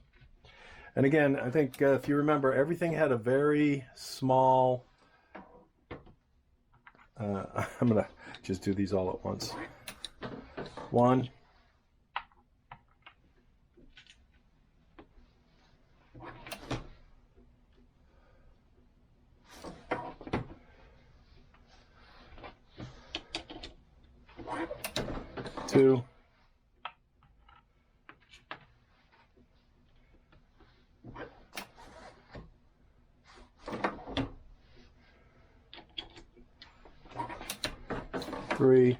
Speaker 1: And again, I think if you remember, everything had a very small, I'm going to just do these all at once. 1, 2, 3,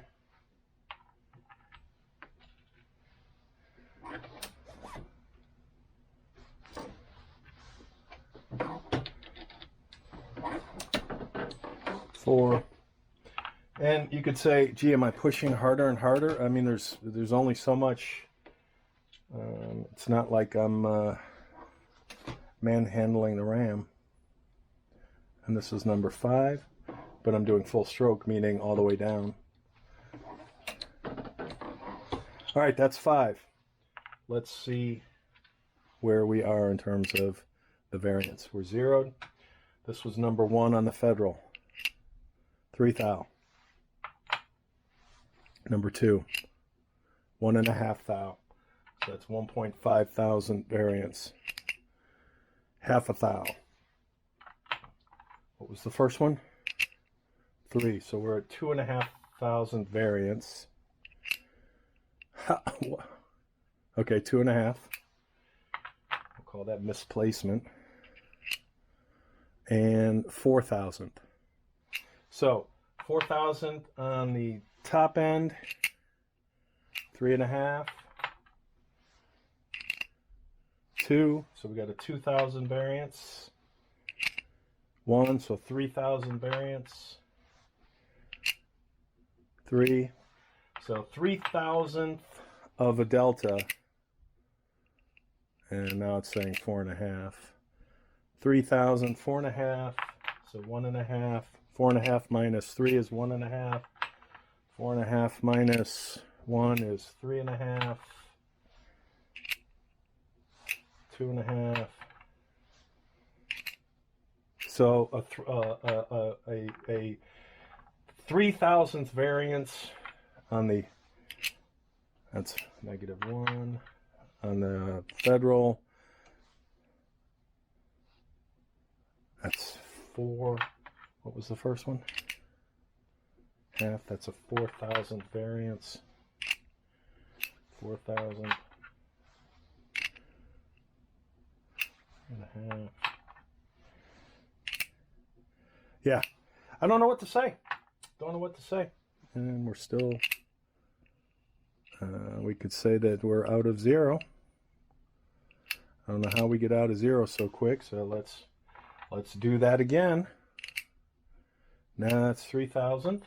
Speaker 1: 4. And you could say, gee, am I pushing harder and harder? I mean, there's only so much. It's not like I'm manhandling the ram. And this is number 5, but I'm doing full stroke, meaning all the way down. All right, that's 5. Let's see where we are in terms of the variance. We're zeroed. This was number 1 on the Federal. 3 thou. Number 2, 1.5 thou. So that's 1.5 thousand variance. Half a thou. What was the first one? 3. So we're at 2.5 thousand variance. Okay, 2.5. We'll call that misplacement. And 4,000. So 4,000 on the top end, 3.5, 2, so we got a 2,000 variance, 1, so 3,000 variance, 3, so 3,000th of a delta, and now it's saying 4.5, 3,000, 4.5, so 1.5, 4.5 minus 3 is 1.5, 4.5 minus 1 is 3.5, 2.5. So a 3,000th variance on the, that's -1 on the federal. That's 4. What was the first one? Half. That's a 4,000th variance. 4,000 and a half. Yeah, I don't know what to say. Don't know what to say. And we're still, we could say that we're out of 0. I don't know how we get out of 0 so quick, so let's do that again. Now that's 3,000.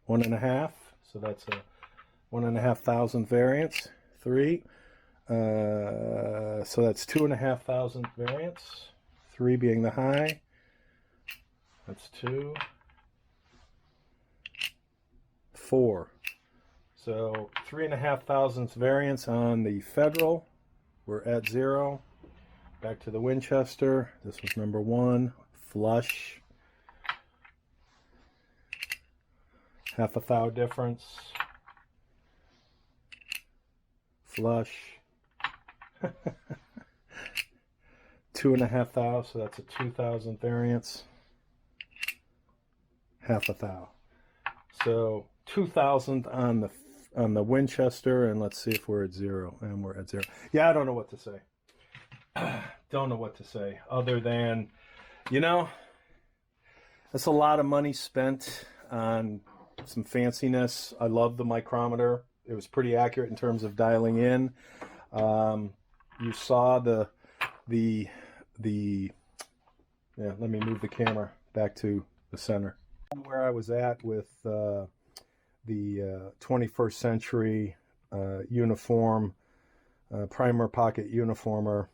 Speaker 1: 1.5, so that's a 1,500 variance. 3, so that's 2,500 variance. 3 being the high. That's 2. 4. So 3,500 variance on the federal. We're at 0. Back to the Winchester. This was number 1. Flush. Half a thou difference. Flush. 2.5 thou, so that's a 2,000 variance. Half a thou. So 2,000 on the Winchester, and let's see if we're at 0. And we're at 0. Yeah, I don't know what to say. Don't know what to say other than, you know, that's a lot of money spent on some fanciness. I love the micrometer. It was pretty accurate in terms of dialing in. You saw the yeah, let me move the camera back to the center. Where I was at with the 21st century uniform, primer pocket uniformer.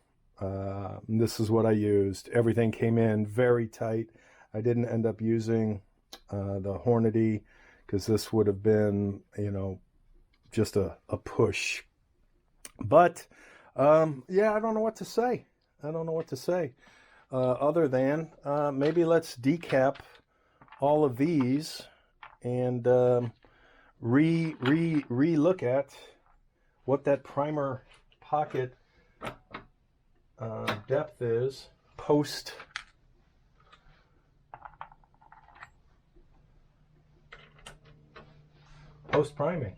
Speaker 1: This is what I used. Everything came in very tight. I didn't end up using the Hornady because this would have been, you know, just a push. But yeah, I don't know what to say. I don't know what to say other than maybe let's decap all of these and re-look at what that primer pocket depth is post priming.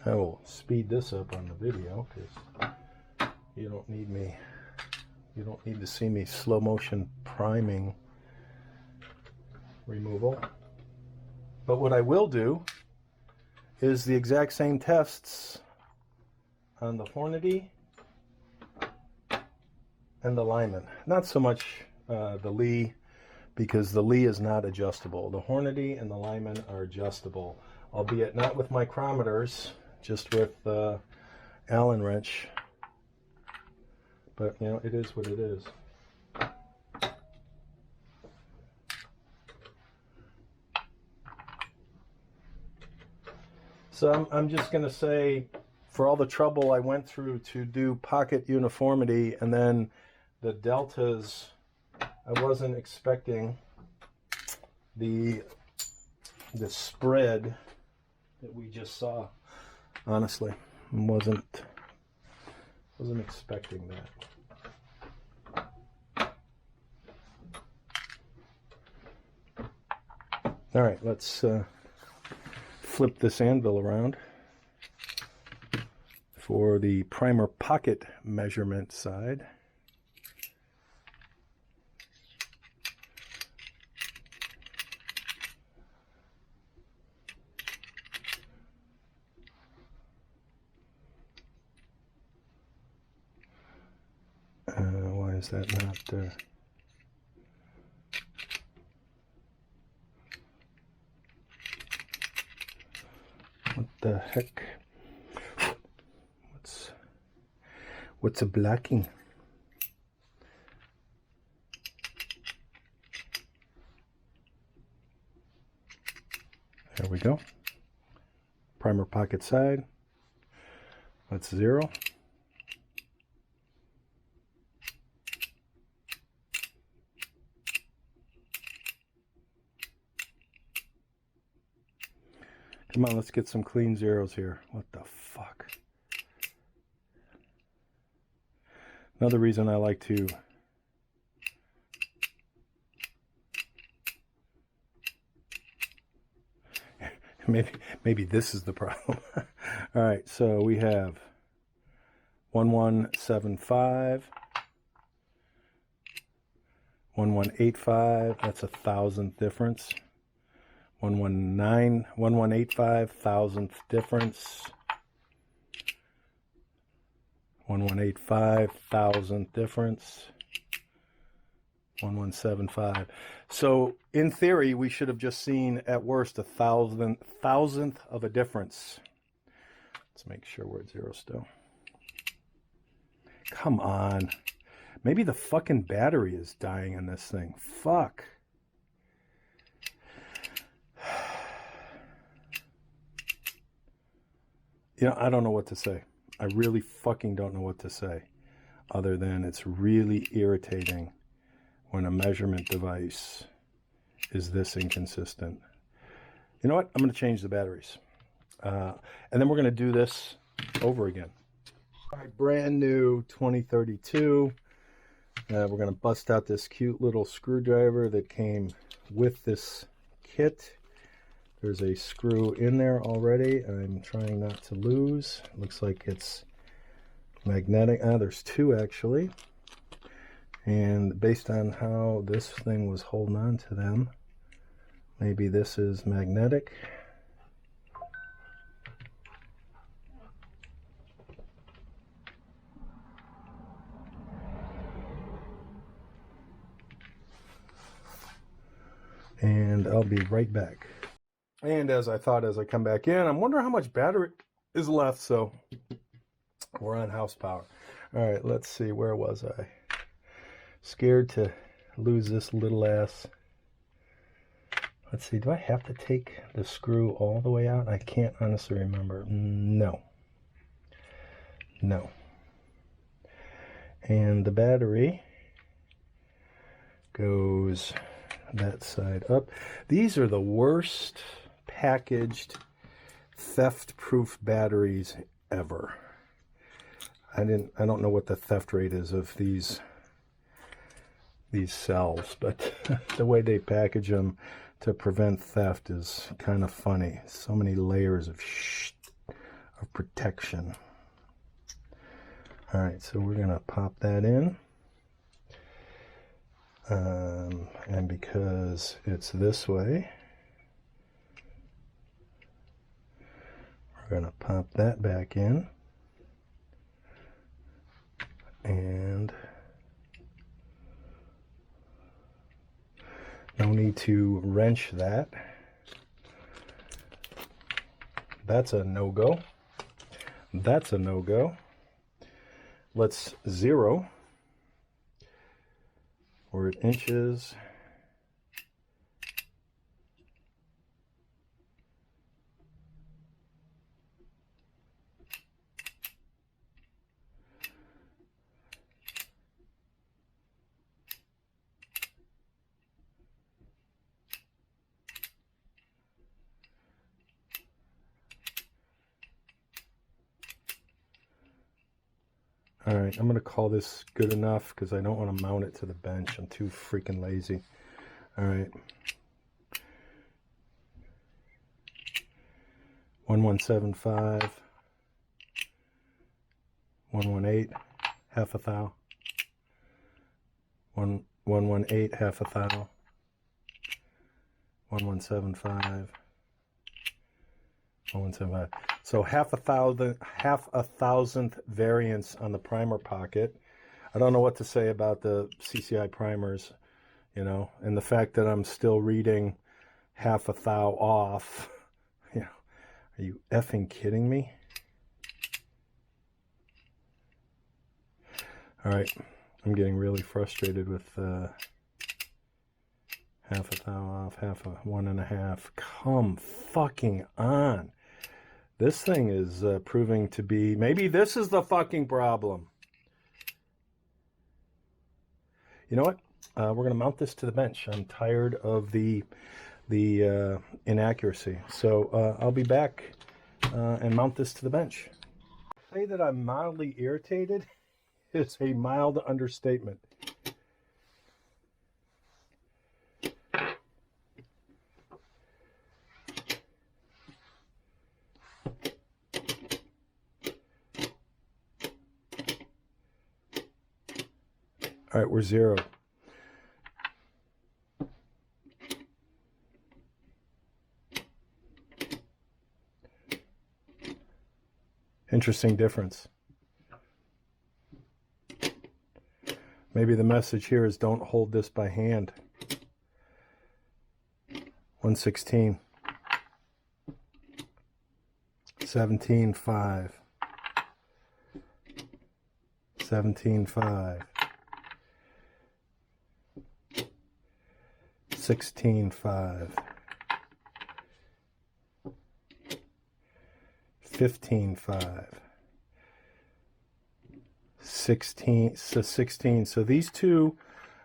Speaker 1: I will speed this up on the video because you don't need to see me slow motion priming removal. But what I will do is the exact same tests on the Hornady and the Lyman. Not so much the Lee, because the Lee is not adjustable. The Hornady and the Lyman are adjustable, albeit not with micrometers, just with Allen wrench. But, you know, it is what it is. So I'm just going to say, for all the trouble I went through to do pocket uniformity, and then the deltas, I wasn't expecting the spread that we just saw. Honestly, wasn't expecting that. All right, let's flip this anvil around. If for the primer pocket measurement side. Why is that not what the heck? What's a blacking? There we go. Primer pocket side. That's 0. Come on, let's get some clean zeros here. What the fuck? Another reason I like to maybe this is the problem. All right, so we have 1175, 1185, that's a thousandth difference. 119, 1185, thousandth difference. 1185, thousandth difference. 1175. So in theory, we should have just seen at worst a thousandth of a difference. Let's make sure we're at 0 still. Come on. Maybe the fucking battery is dying in this thing. Fuck. You know, I don't know what to say. I really fucking don't know what to say, other than it's really irritating when a measurement device is this inconsistent. You know what? I'm going to change the batteries. And then we're going to do this over again. All right, brand new 2032. We're going to bust out this cute little screwdriver that came with this kit. There's a screw in there already. I'm trying not to lose. Looks like it's magnetic. There's 2 actually. And based on how this thing was holding on to them, maybe this is magnetic. And I'll be right back. And as I thought, as I come back in, I'm wondering how much battery is left. So we're on house power. All right, let's see. Where was I? Scared to lose this little ass. Let's see. Do I have to take the screw all the way out? I can't honestly remember. No. No. And the battery goes that side up. These are the worst packaged theft-proof batteries ever. I don't know what the theft rate is of these cells, but the way they package them to prevent theft is kind of funny. So many layers of protection. All right, so we're gonna pop that in. And because it's this way, we're gonna pop that back in. And no need to wrench that. That's a no-go. That's a no-go. Let's 0. We're at inches. All right, I'm going to call this good enough because I don't want to mount it to the bench. I'm too freaking lazy. All right. 1175. 118, half a thou. 118, half a thou. 1175. 1175. So half a thousandth variance on the primer pocket. I don't know what to say about the CCI primers, you know, and the fact that I'm still reading half a thou off. You know, are you effing kidding me? All right, I'm getting really frustrated with half a thou off, half a 1.5. Come fucking on. This thing is proving to be, maybe this is the fucking problem. You know what? We're going to mount this to the bench. I'm tired of the inaccuracy. So I'll be back and mount this to the bench. Say that I'm mildly irritated is a mild understatement. All right, we're 0. Interesting difference. Maybe the message here is don't hold this by hand. 116. 17.5. 17.5. 16.5. 15.5. 16. So 16. So these two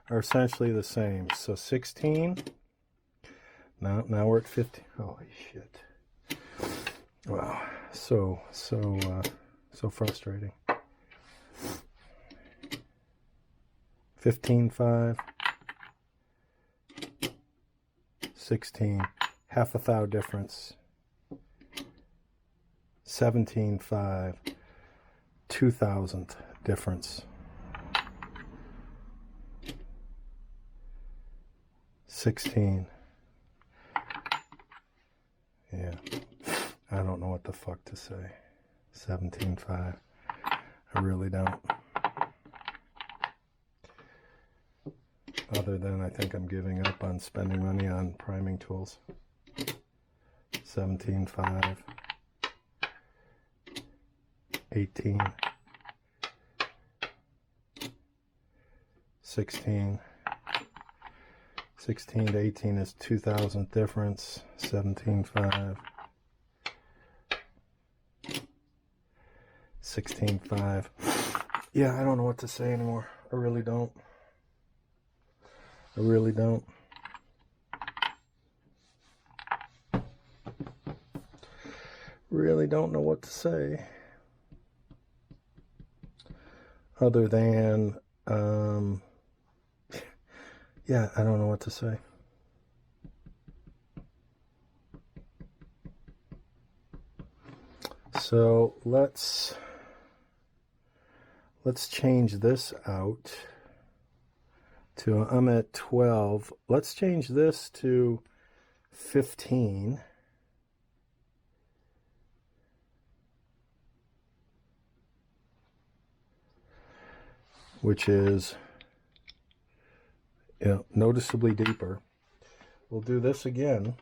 Speaker 1: are essentially the same. So 16. Now we're at 15. Holy shit. Wow. So frustrating. 15.5. 16. Half a thou difference. 17.5. 2,000th difference. 16. Yeah. I don't know what the fuck to say. 17.5. I really don't. Other than I think I'm giving up on spending money on priming tools. 17.5. 18. 16. 16 to 18 is 2,000th difference. 17.5. 16.5. Yeah, I don't know what to say anymore. I really don't. I really don't. Really don't know what to say. Other than, yeah, I don't know what to say. So let's change this out to, I'm at 12. Let's change this to 15. Which is, you know, noticeably deeper. We'll do this again.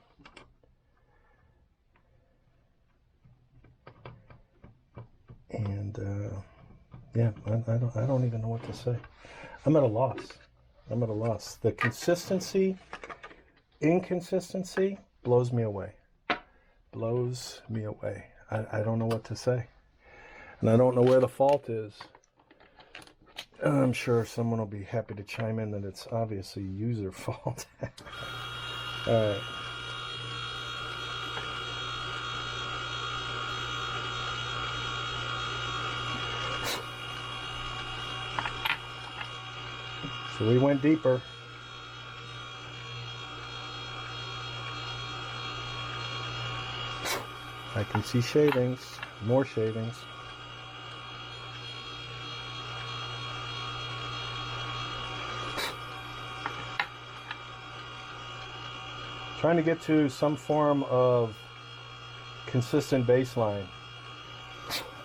Speaker 1: And yeah, I don't even know what to say. I'm at a loss. I'm at a loss. The inconsistency blows me away. Blows me away. I don't know what to say. And I don't know where the fault is. I'm sure someone will be happy to chime in that it's obviously user fault. All right. So we went deeper. I can see shavings, more shavings. trying to get to some form of consistent baseline.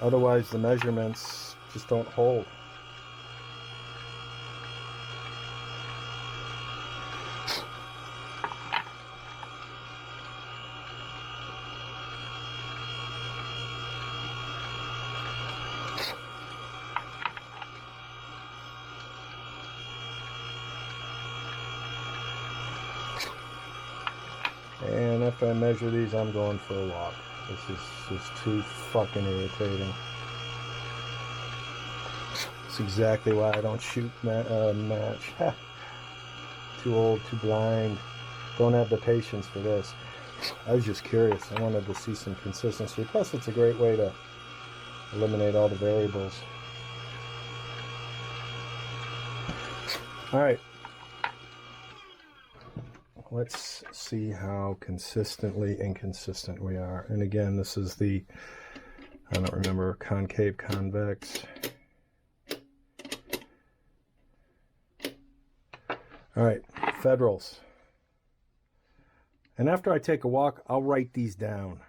Speaker 1: Otherwise, the measurements just don't hold. And after I measure these, I'm going for a walk. This is just too fucking irritating. It's exactly why I don't shoot match. Too old, too blind. Don't have the patience for this. I was just curious. I wanted to see some consistency. Plus, it's a great way to eliminate all the variables. All right. Let's see how consistently inconsistent we are. And again, this is the, I don't remember, concave, convex. All right, federals. And after I take a walk, I'll write these down.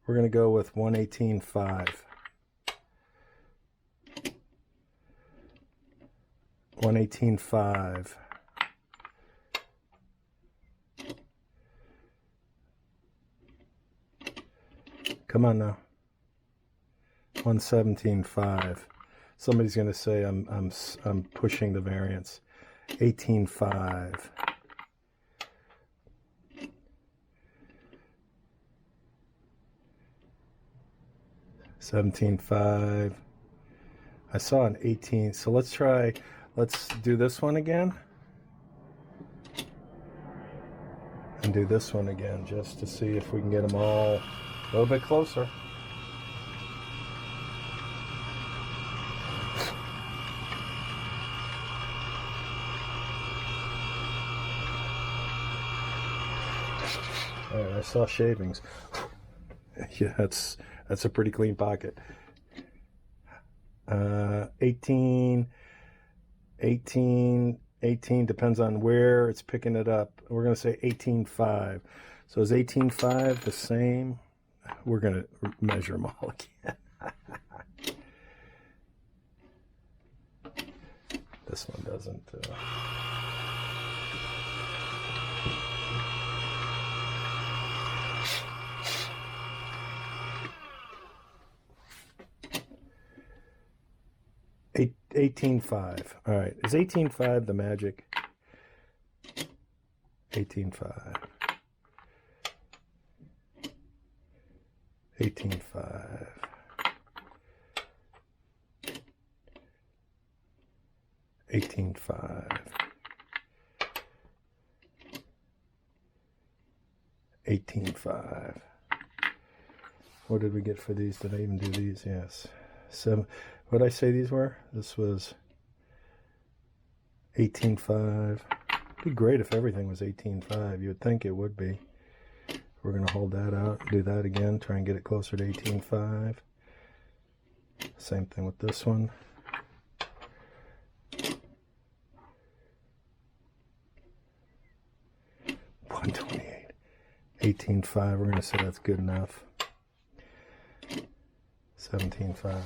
Speaker 1: We're going to go with 118.5. 118.5. Come on now. 117.5. Somebody's going to say I'm pushing the variance. 18.5. 17.5. I saw an 18. So let's do this one again. And do this one again just to see if we can get them all a little bit closer. All right, I saw shavings. Yeah, that's a pretty clean pocket. 18, depends on where it's picking it up. We're going to say 18.5. So is 18.5 the same? We're going to measure them all again. This one doesn't. 18.5. All right. Is 18.5 the magic? 18.5. 18.5. 18.5. 18.5. What did we get for these? Did I even do these? Yes. 7. What did I say these were? This was 18.5. It'd be great if everything was 18.5. You would think it would be. We're going to hold that out, do that again, try and get it closer to 18.5. Same thing with this one. $128. 18.5. We're going to say that's good enough. 17.5.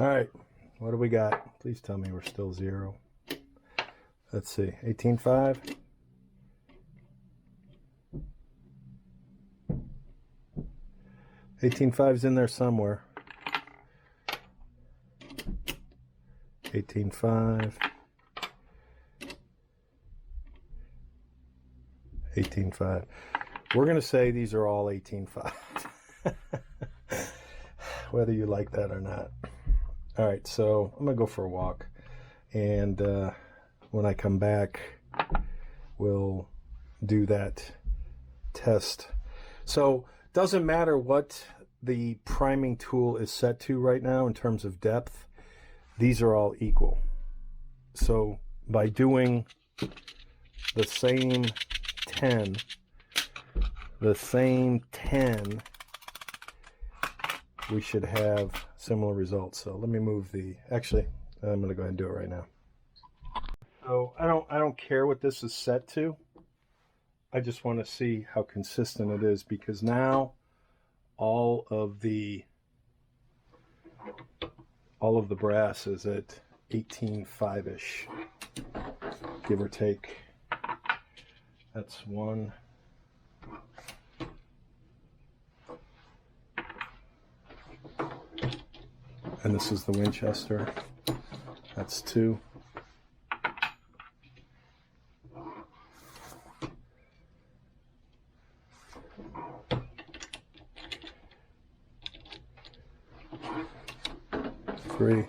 Speaker 1: All right, what do we got? Please tell me we're still 0. Let's see, 18.5. 18.5's in there somewhere. 18.5. 18.5. We're going to say these are all 18.5. Whether you like that or not. All right, so I'm going to go for a walk. And when I come back, we'll do that test. So doesn't matter what the priming tool is set to right now in terms of depth, these are all equal. So by doing the same 10, we should have similar results. So let me move the, actually, I'm going to go ahead and do it right now. So I don't care what this is set to. I just want to see how consistent it is, because now all of the brass is at 18.5-ish, give or take. That's one. And this is the Winchester. That's two. Three.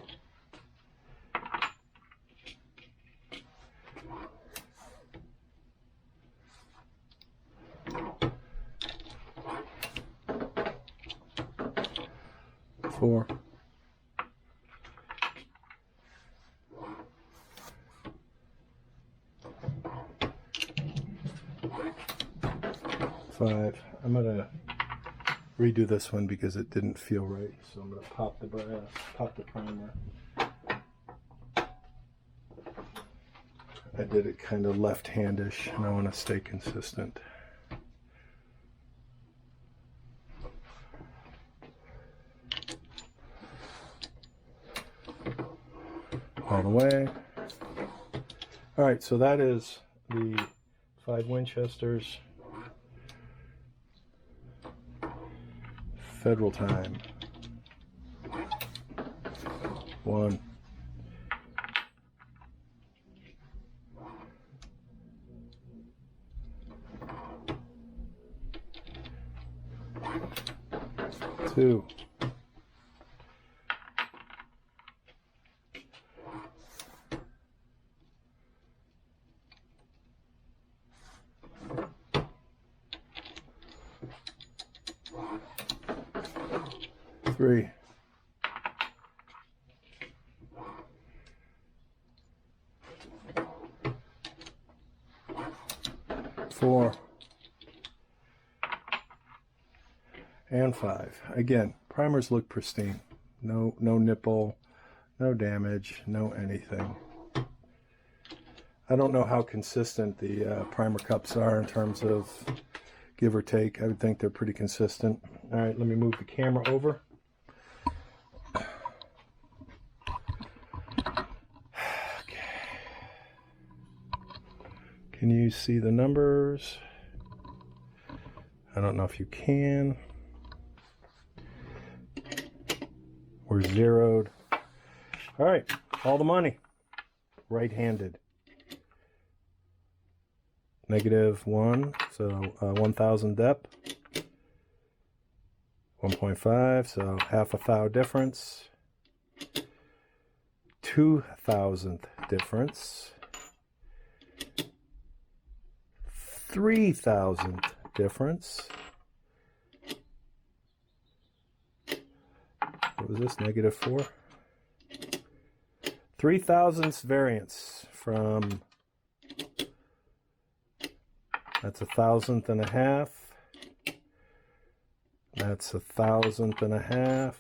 Speaker 1: Four. Five. I'm gonna redo this one because it didn't feel right, so I'm gonna pop the brass, pop the primer. I did it kind of left-handish, and I want to stay consistent. All the way. All right, so that is the 5 Winchesters. Federal time. 1. 2. 3. 4. And 5. Again, primers look pristine. No nipple, no damage, no anything. I don't know how consistent the primer cups are in terms of give or take. I would think they're pretty consistent. All right, let me move the camera over. Can you see the numbers? I don't know if you can. We're zeroed. All right, all the money. Right-handed. -1, so 1,000 dep. 1.5, so half a thou difference. 2,000th difference. 3,000th difference. What was this? -4. 3,000ths variance from, that's 1,000th and a half. That's 1,000th and a half.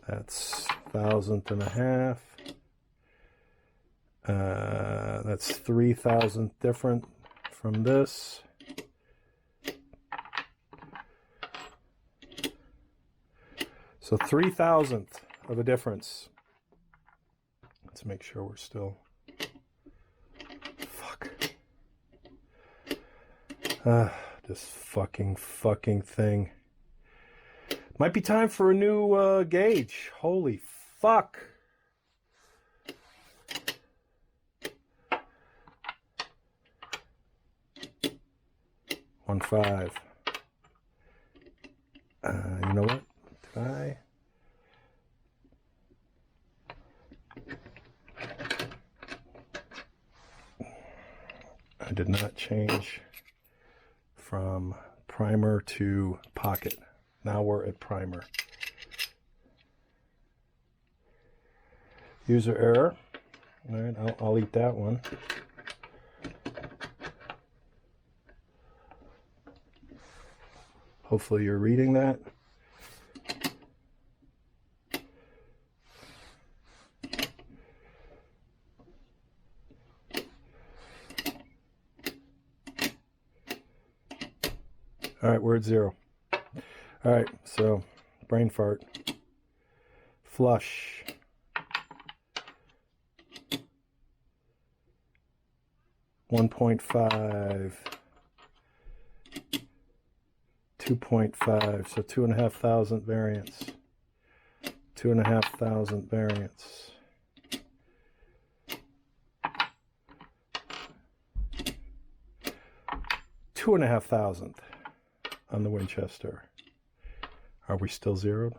Speaker 1: That's 1,000th and a half. That's 3,000th different from this. So 3,000th of a difference. Let's make sure we're still. Fuck. This fucking thing. Might be time for a new gauge. Holy fuck. $1.5. You know what? I did not change from primer to pocket. Now we're at primer. User error. All right, I'll eat that one. Hopefully you're reading that. All right, we're at 0. All right, so brain fart. Flush. $1.5, 2.5, so 2,500 variance. 2,500 variance. $2,500 on the Winchester. Are we still zeroed?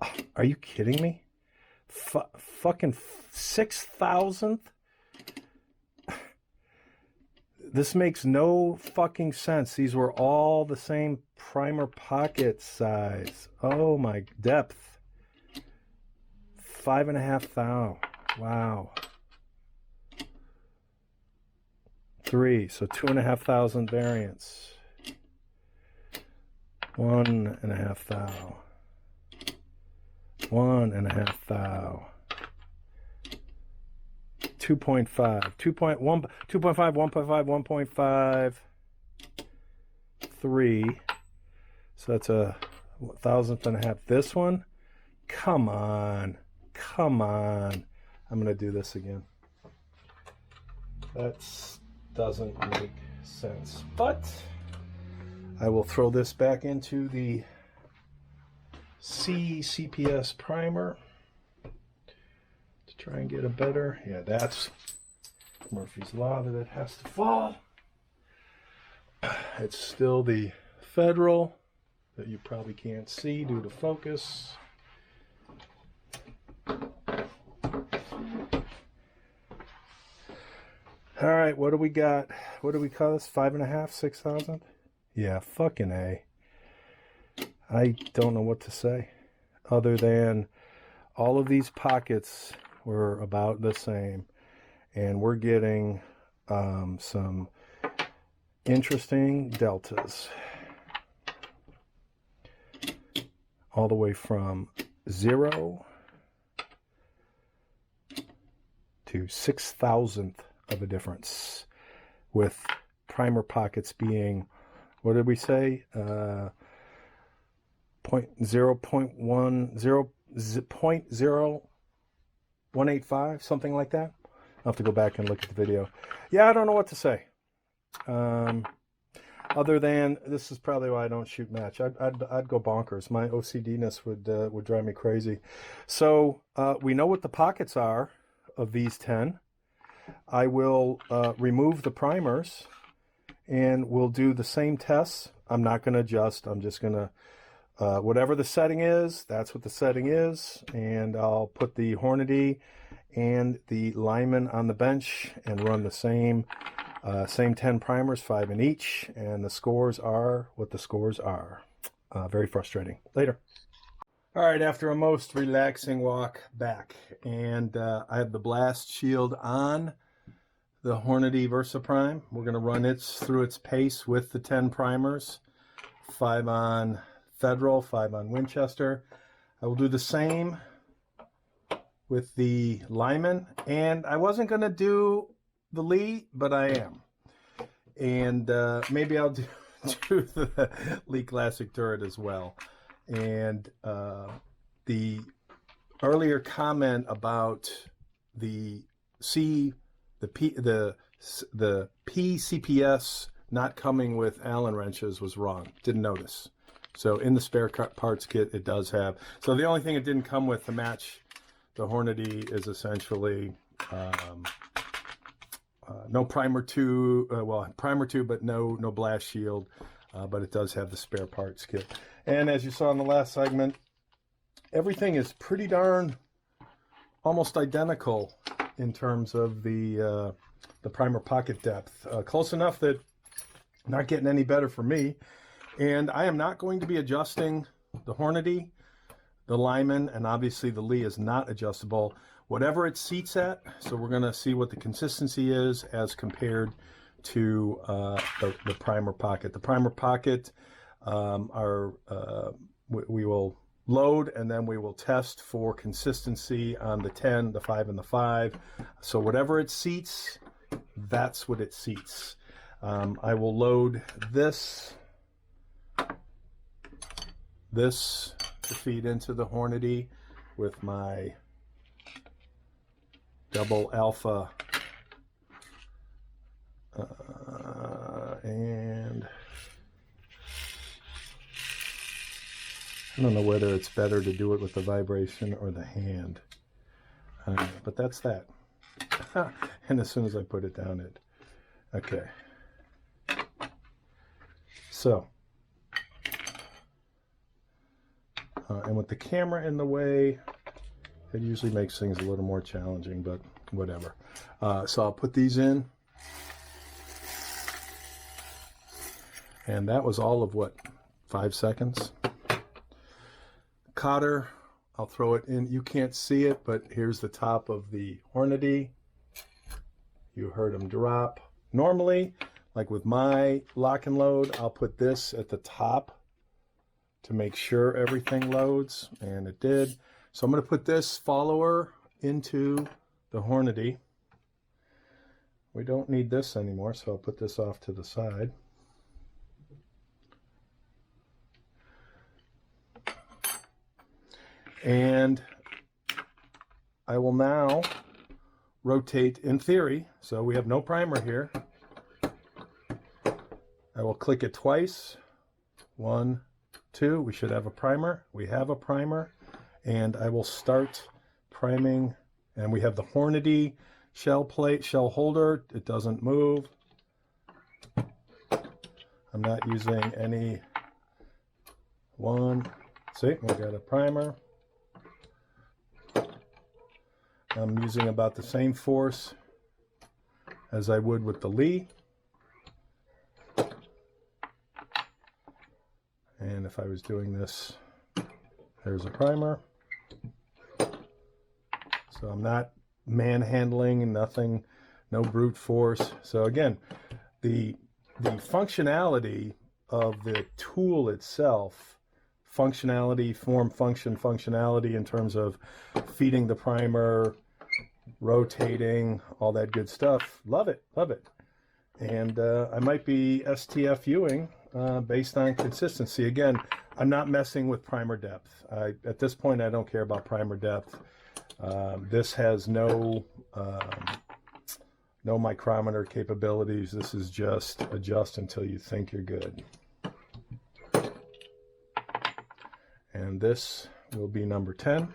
Speaker 1: Oh, are you kidding me? Fucking 6,000th? This makes no fucking sense. These were all the same primer pocket size. Oh my, depth. 5,500. Wow. 3, so 2,500 variance. 1,500. 1,500. 2.5, 2.1, 2.5, 1.5, 1.5, 3. So that's a 1,000th. This one, come on, come on. I'm gonna do this again. That doesn't make sense, but I will throw this back into the PCPS primer to try and get a better. Yeah, that's Murphy's Law that it has to fall. It's still the Federal that you probably can't see due to focus. All right, what do we got? What do we call this? 5.5, 6,000? Yeah, fucking A. I don't know what to say other than all of these pockets were about the same, and we're getting some interesting deltas all the way from 0 to 6,000th of a difference, with primer pockets being, what did we say? 0.0185, something like that. I'll have to go back and look at the video. Yeah, I don't know what to say. Other than this is probably why I don't shoot match. I'd go bonkers. My OCD-ness would drive me crazy. So we know what the pockets are of these 10. I will remove the primers and we'll do the same tests. I'm not going to adjust. I'm just going to, whatever the setting is, that's what the setting is. And I'll put the Hornady and the Lyman on the bench and run the same 10 primers, 5 in each. And the scores are what the scores are. Very frustrating. Later. All right, after a most relaxing walk back, and I have the blast shield on the Hornady Versa Prime. We're going to run it through its pace with the 10 primers, 5 on Federal, 5 on Winchester. I will do the same with the Lyman, and I wasn't going to do the Lee, but I am. And maybe I'll do the Lee Classic Turret as well. And the earlier comment about the PCPS not coming with Allen wrenches was wrong. Didn't notice. So in the spare parts kit, it does have. So the only thing it didn't come with to match the Hornady is essentially no primer tube. Well, primer tube, but no blast shield. But it does have the spare parts kit. And as you saw in the last segment, everything is pretty darn almost identical in terms of the the primer pocket depth. Close enough that not getting any better for me. And I am not going to be adjusting the Hornady, the Lyman, and obviously the Lee is not adjustable. Whatever it seats at, so we're going to see what the consistency is as compared to the primer pocket. The primer pocket we will load, and then we will test for consistency on the 10, the 5, and the 5. So whatever it seats, that's what it seats. I will load this to feed into the Hornady with my double alpha and I don't know whether it's better to do it with the vibration or the hand, but that's that. And as soon as I put it down, okay. So, and with the camera in the way, it usually makes things a little more challenging, but whatever. So I'll put these in. And that was all of what, 5 seconds? Cotter, I'll throw it in. You can't see it, but here's the top of the Hornady. You heard them drop. Normally, like with my lock and load, I'll put this at the top to make sure everything loads, and it did. So I'm going to put this follower into the Hornady. We don't need this anymore, so I'll put this off to the side. And I will now rotate in theory. So we have no primer here. I will click it twice. 1, 2. We should have a primer. We have a primer. And I will start priming. And we have the Hornady shell plate, shell holder. It doesn't move. I'm not using any See, we got a primer. I'm using about the same force as I would with the Lee. And if I was doing this, there's a primer. So I'm not manhandling, nothing, no brute force. So again, the functionality of the tool itself, functionality, form, function, functionality in terms of feeding the primer, rotating, all that good stuff. Love it, love it. And I might be STFUing based on consistency. Again, I'm not messing with primer depth. At this point, I don't care about primer depth. This has no micrometer capabilities. This is just adjust until you think you're good. And this will be number 10.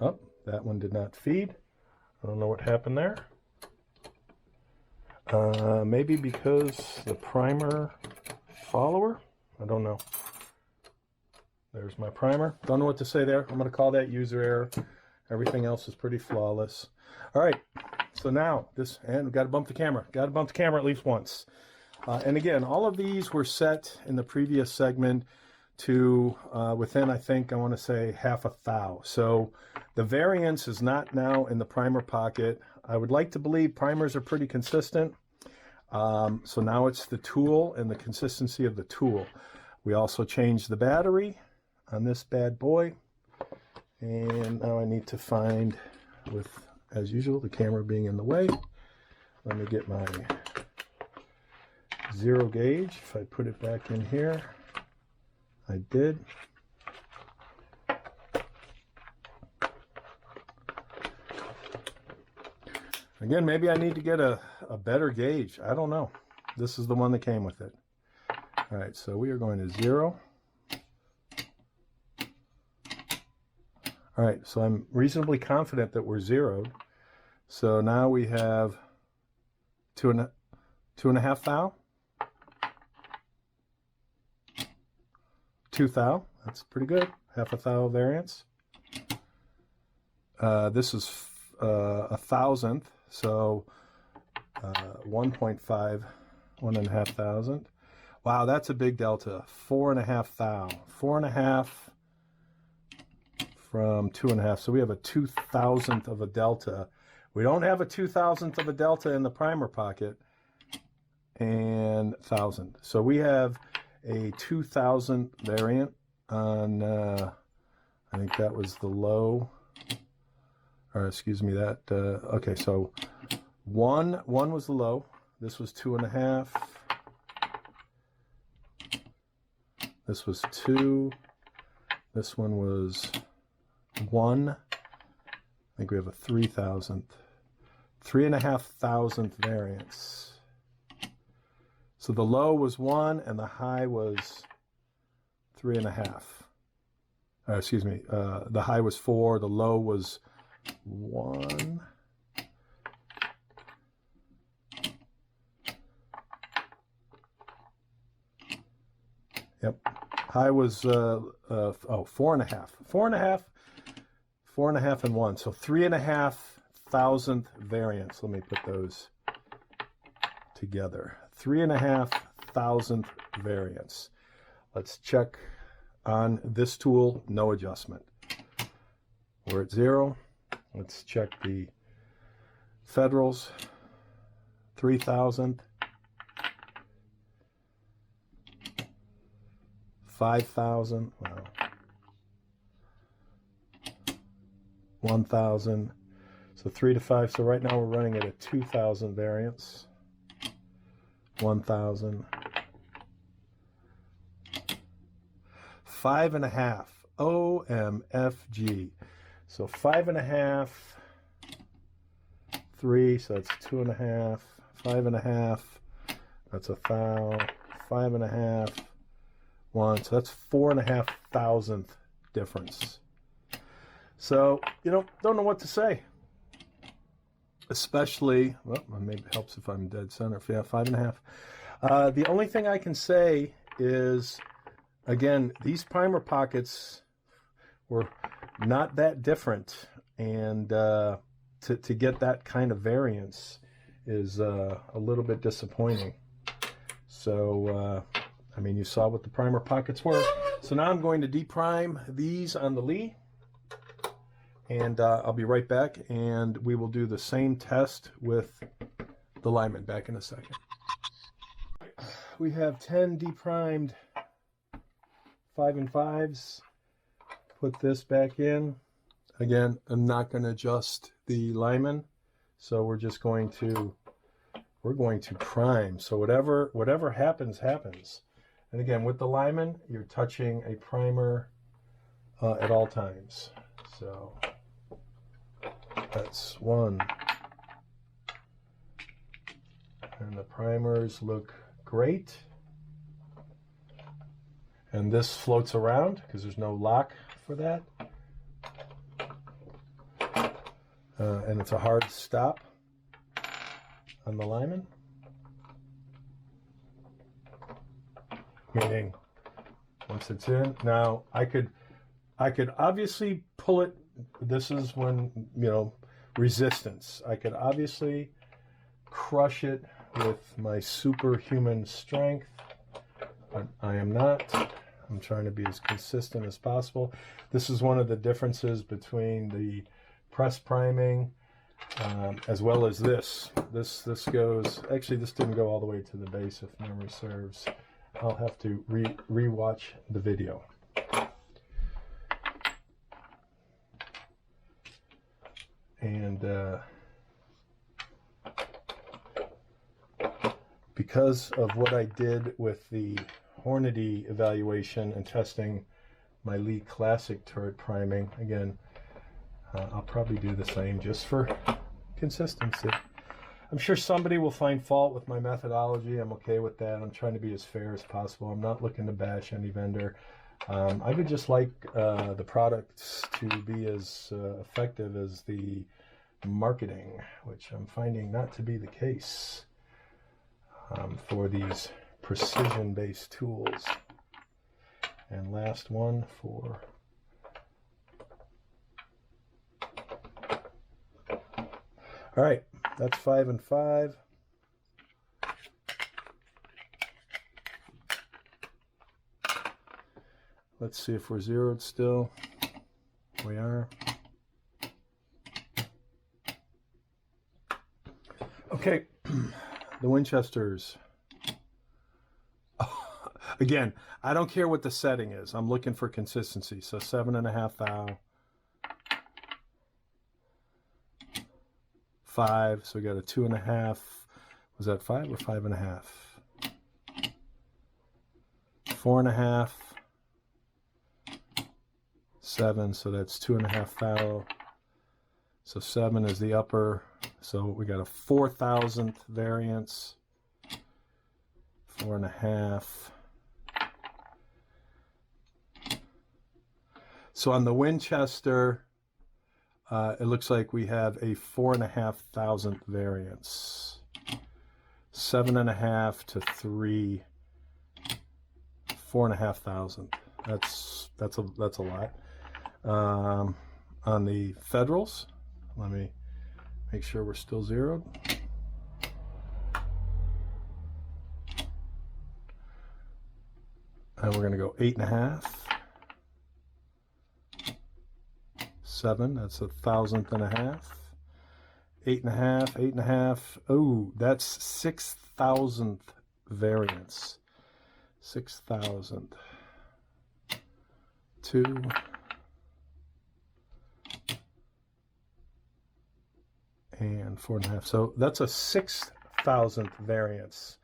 Speaker 1: Oh, that one did not feed. I don't know what happened there. Maybe because the primer follower? I don't know. There's my primer. Don't know what to say there. I'm going to call that user error. Everything else is pretty flawless. All right. So now this, and we've got to bump the camera. Got to bump the camera at least once. And again, all of these were set in the previous segment to within, I think, I want to say half a thou. So the variance is not now in the primer pocket. I would like to believe primers are pretty consistent. So now it's the tool and the consistency of the tool. We also changed the battery on this bad boy. And now I need to find, with, as usual, the camera being in the way, let me get my 0 gauge. If I put it back in here, I did. Again, maybe I need to get a better gauge. I don't know. This is the one that came with it. All right, so we are going to 0. All right, so I'm reasonably confident that we're zeroed. So now we have 2.5 thou. 2 thou. That's pretty good. Half a thou variance. This is 1,000th. So 1.5, 1.5 thousand. Wow, that's a big delta. 4.5 thou. 4.5 from 2.5. So we have a 2,000th of a delta. We don't have a 2,000th of a delta in the primer pocket. And 1,000. So we have a 2,000 variant on, I think that was the low. Or excuse me, that, okay, so one was the low. This was 2.5. This was 2. This one was 1. I think we have a 3,000th. 3.5 thousandth variance. So the low was 1 and the high was 3.5. Excuse me, the high was 4, the low was 1. Yep. High was 4.5. 4.5. 4.5 and 1. So 3.5 thousandth variance. Let me put those together. 3.5 thousandth variance. Let's check on this tool. No adjustment. We're at 0. Let's check the Federals. 3,000th. 5,000. Wow. 1,000. So 3 to 5. So right now we're running at a 2,000 variance. 1,000. 5.5. OMFG. So 5.5. 3. So that's 2.5. 5.5. That's a thou. 5.5. 1. So that's 4.5 thousandth difference. So, don't know what to say. Especially, well, maybe it helps if I'm dead center. Yeah, 5.5. The only thing I can say is, again, these primer pockets were not that different. And to get that kind of variance is a little bit disappointing. So, I mean, you saw what the primer pockets were. So now I'm going to deprime these on the Lee. And I'll be right back, and we will do the same test with the Lyman. Back in a second. We have 10 deprimed 5 and 5s. Put this back in. Again, I'm not going to adjust the Lyman, so we're just going to prime. So whatever happens, happens. And again, with the Lyman, you're touching a primer at all times. So that's 1. And the primers look great. And this floats around because there's no lock for that. And it's a hard stop on the Lyman. Meaning, once it's in, now I could obviously pull it. This is when, resistance. I could obviously crush it with my superhuman strength, but I am not. I'm trying to be as consistent as possible. This is one of the differences between the press priming as well as this. This goes, actually this didn't go all the way to the base if memory serves. I'll have to re-watch the video. And because of what I did with the Hornady evaluation and testing my Lee Classic turret priming, again, I'll probably do the same just for consistency. I'm sure somebody will find fault with my methodology. I'm okay with that. I'm trying to be as fair as possible. I'm not looking to bash any vendor. I would just like the products to be as effective as the marketing, which I'm finding not to be the case for these precision-based tools. And last one for all right, that's 5 and 5. Let's see if we're zeroed still. We are. Okay, the Winchesters. Again, I don't care what the setting is. I'm looking for consistency. So 7.5 thou. 5. So we got a 2.5. Was that 5 or 5.5? 4.5. 7. So that's 2.5 thou. So 7 is the upper. So we got a 4,000th variance. 4.5. So on the Winchester, it looks like we have a 4,500th variance. 7.5 to 3. 4,500. That's a lot. On the Federals, let me make sure we're still zeroed. And we're going to go 8.5. 7, that's 1,000th. 8.5, 8.5. Oh, that's 6,000th variance. 6,000. 2. And 4.5. So that's a 6,000th variance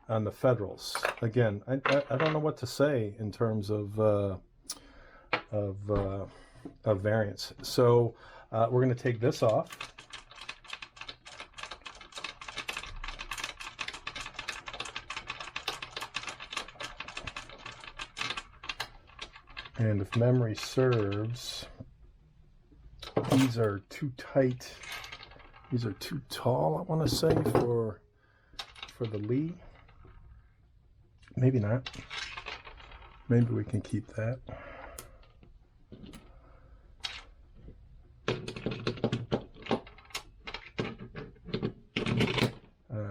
Speaker 1: on the Federals. Again, I don't know what to say in terms of variance. So we're going to take this off. And if memory serves, these are too tight. These are too tall, I want to say, for the Lee. Maybe not. Maybe we can keep that.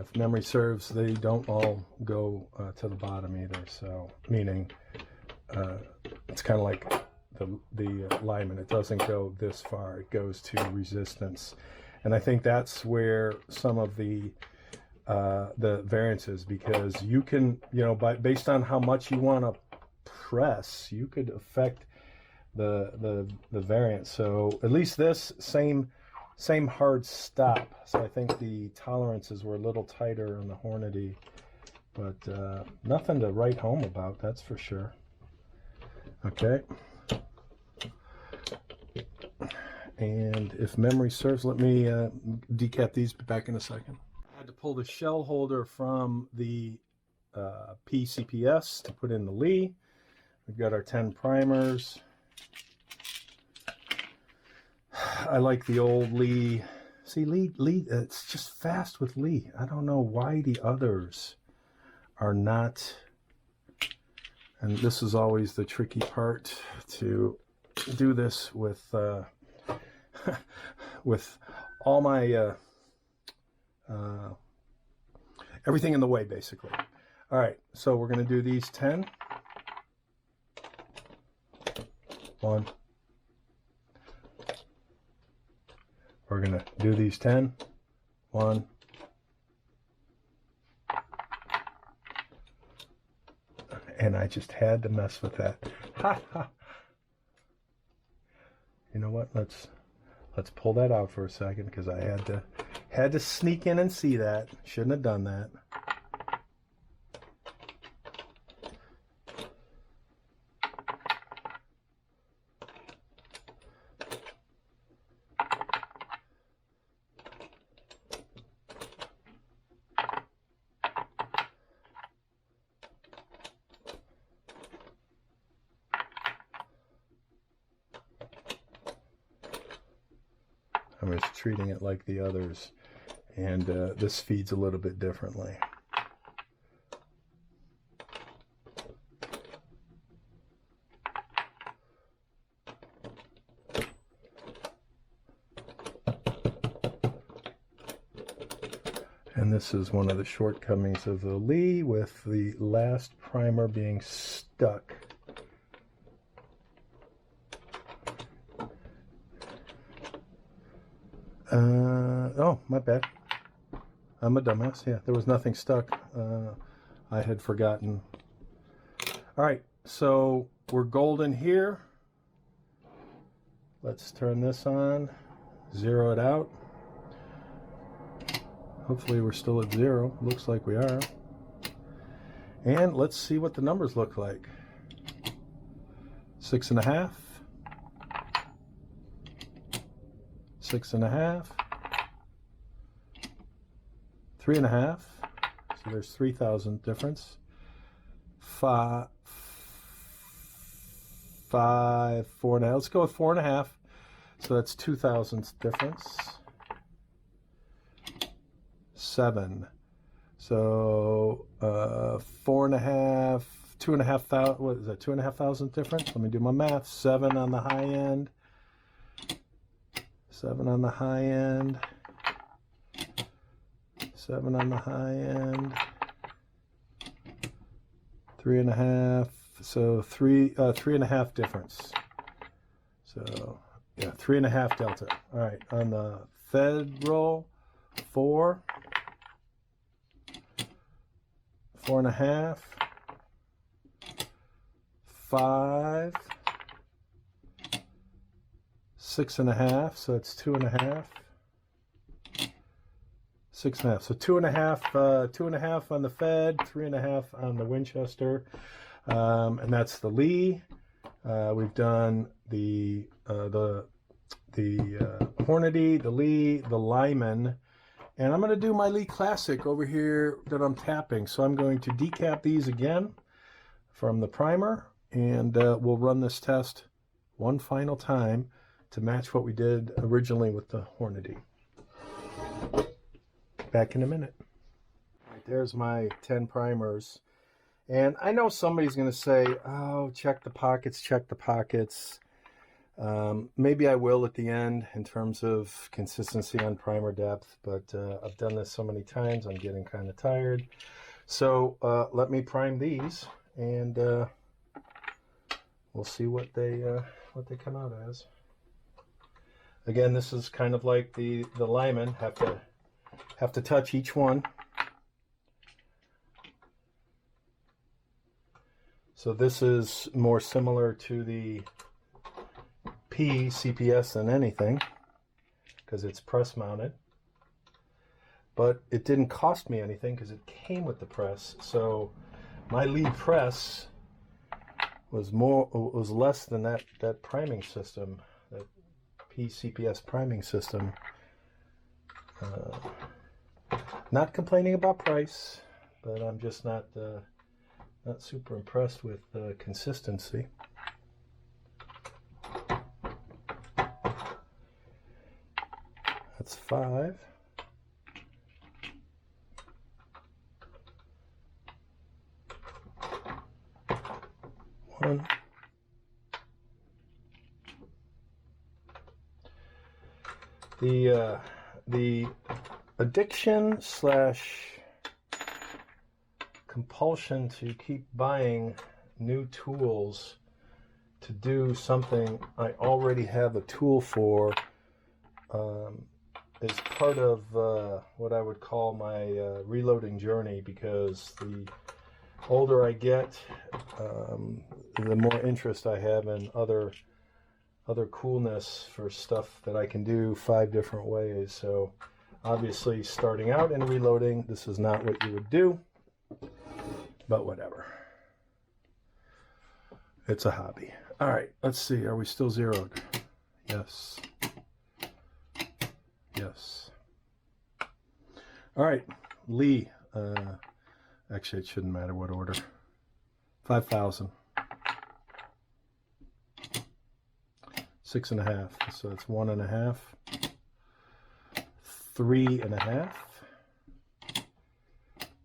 Speaker 1: If memory serves, they don't all go to the bottom either. So, meaning it's kind of like the alignment. It doesn't go this far. It goes to resistance, and I think that's where some of the variances, because you can, based on how much you want to press, you could affect the variance. So at least this same hard stop. So I think the tolerances were a little tighter on the Hornady, but nothing to write home about, that's for sure. Okay. And if memory serves, let me decap these back in a second. I had to pull the shell holder from the PCPS to put in the Lee. We've got our 10 primers. I like the old Lee. See, Lee, it's just fast with Lee. I don't know why the others are not. And this is always the tricky part, to do this with with all my everything in the way, basically. All right, so we're going to do these 10. 1. We're going to do these 10. 1. And I just had to mess with that. Ha ha. You know what? Let's pull that out for a second, because I had to sneak in and see that. Shouldn't have done that. I'm just treating it like the others, and this feeds a little bit differently. And this is one of the shortcomings of the Lee, with the last primer being stuck Oh, my bad. I'm a dumbass. Yeah, there was nothing stuck. I had forgotten. All right, so we're golden here. Let's turn this on, zero it out. Hopefully we're still at 0. Looks like we are. And let's see what the numbers look like. 6.5. 6.5. 3.5. So there's 3,000 difference. 5, 4.5. Let's go with 4.5. So that's 2,000 difference. 7. So 4.5, 2,500. What is that? 2,500 difference. Let me do my math. 7 on the high end. 7 on the high end. 7 on the high end. 3.5. So 3.5 difference. So yeah, 3.5 delta. All right, on the federal, 4. 4.5. 5. 6.5. So it's 2.5. 6.5. So 2.5. 2.5 on the Fed. 3.5 on the Winchester, and that's the Lee. We've done the Hornady, the Lee, the Lyman. And I'm going to do my Lee Classic over here that I'm tapping. So I'm going to decap these again from the primer, and we'll run this test one final time to match what we did originally with the Hornady. Back in a minute. All right, there's my 10 primers. And I know somebody's going to say, oh, check the pockets, check the pockets. Maybe I will at the end in terms of consistency on primer depth, but I've done this so many times, I'm getting kind of tired. So let me prime these, and we'll see what they come out as. Again, this is kind of like the Lyman. Have to touch each one. So this is more similar to the PCPS than anything, because it's press mounted, but it didn't cost me anything because it came with the press. So my lead press was less than that priming system, that PCPS priming system. Not complaining about price, but I'm just not super impressed with consistency. That's 5. One. The addiction / compulsion to keep buying new tools to do something I already have a tool for is part of what I would call my reloading journey, because the older I get, the more interest I have in other coolness for stuff that I can do 5 different ways. So obviously, starting out in reloading, this is not what you would do, but whatever. It's a hobby. All right, let's see. Are we still zeroed? Yes. Yes. All right, Lee. Actually, it shouldn't matter what order. 5,000. 6.5. So it's 1.5. 3.5.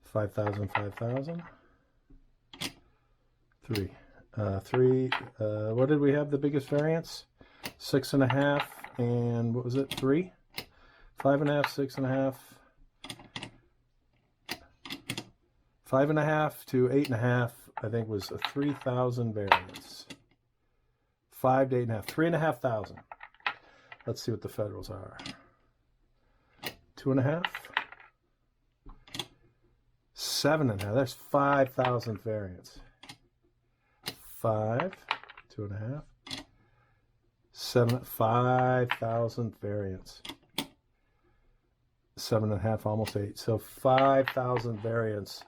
Speaker 1: 5,000. 5,000. 3. 3. What did we have the biggest variance? 6.5. And what was it? 3. 5.5. 6.5. 5.5 to 8.5, I think, was a 3,000 variance. 5 to 8.5, 3,500. Let's see what the Federals are. 2.5, 7.5. There's 5,000 variants. 5, 2.5, 7, 5,000 variants. 7.5, almost 8. So 5,000 variants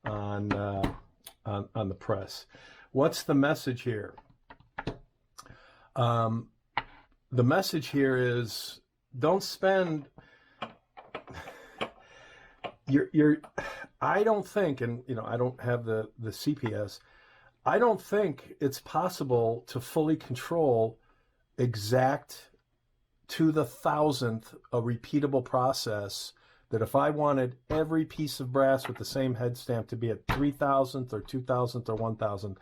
Speaker 1: on the press. What's the message here? The message here is don't spend. I don't think, and I don't have the CPS. I don't think it's possible to fully control exact to the thousandth a repeatable process that if I wanted every piece of brass with the same head stamp to be at 3,000th or 2,000th or 1,000th,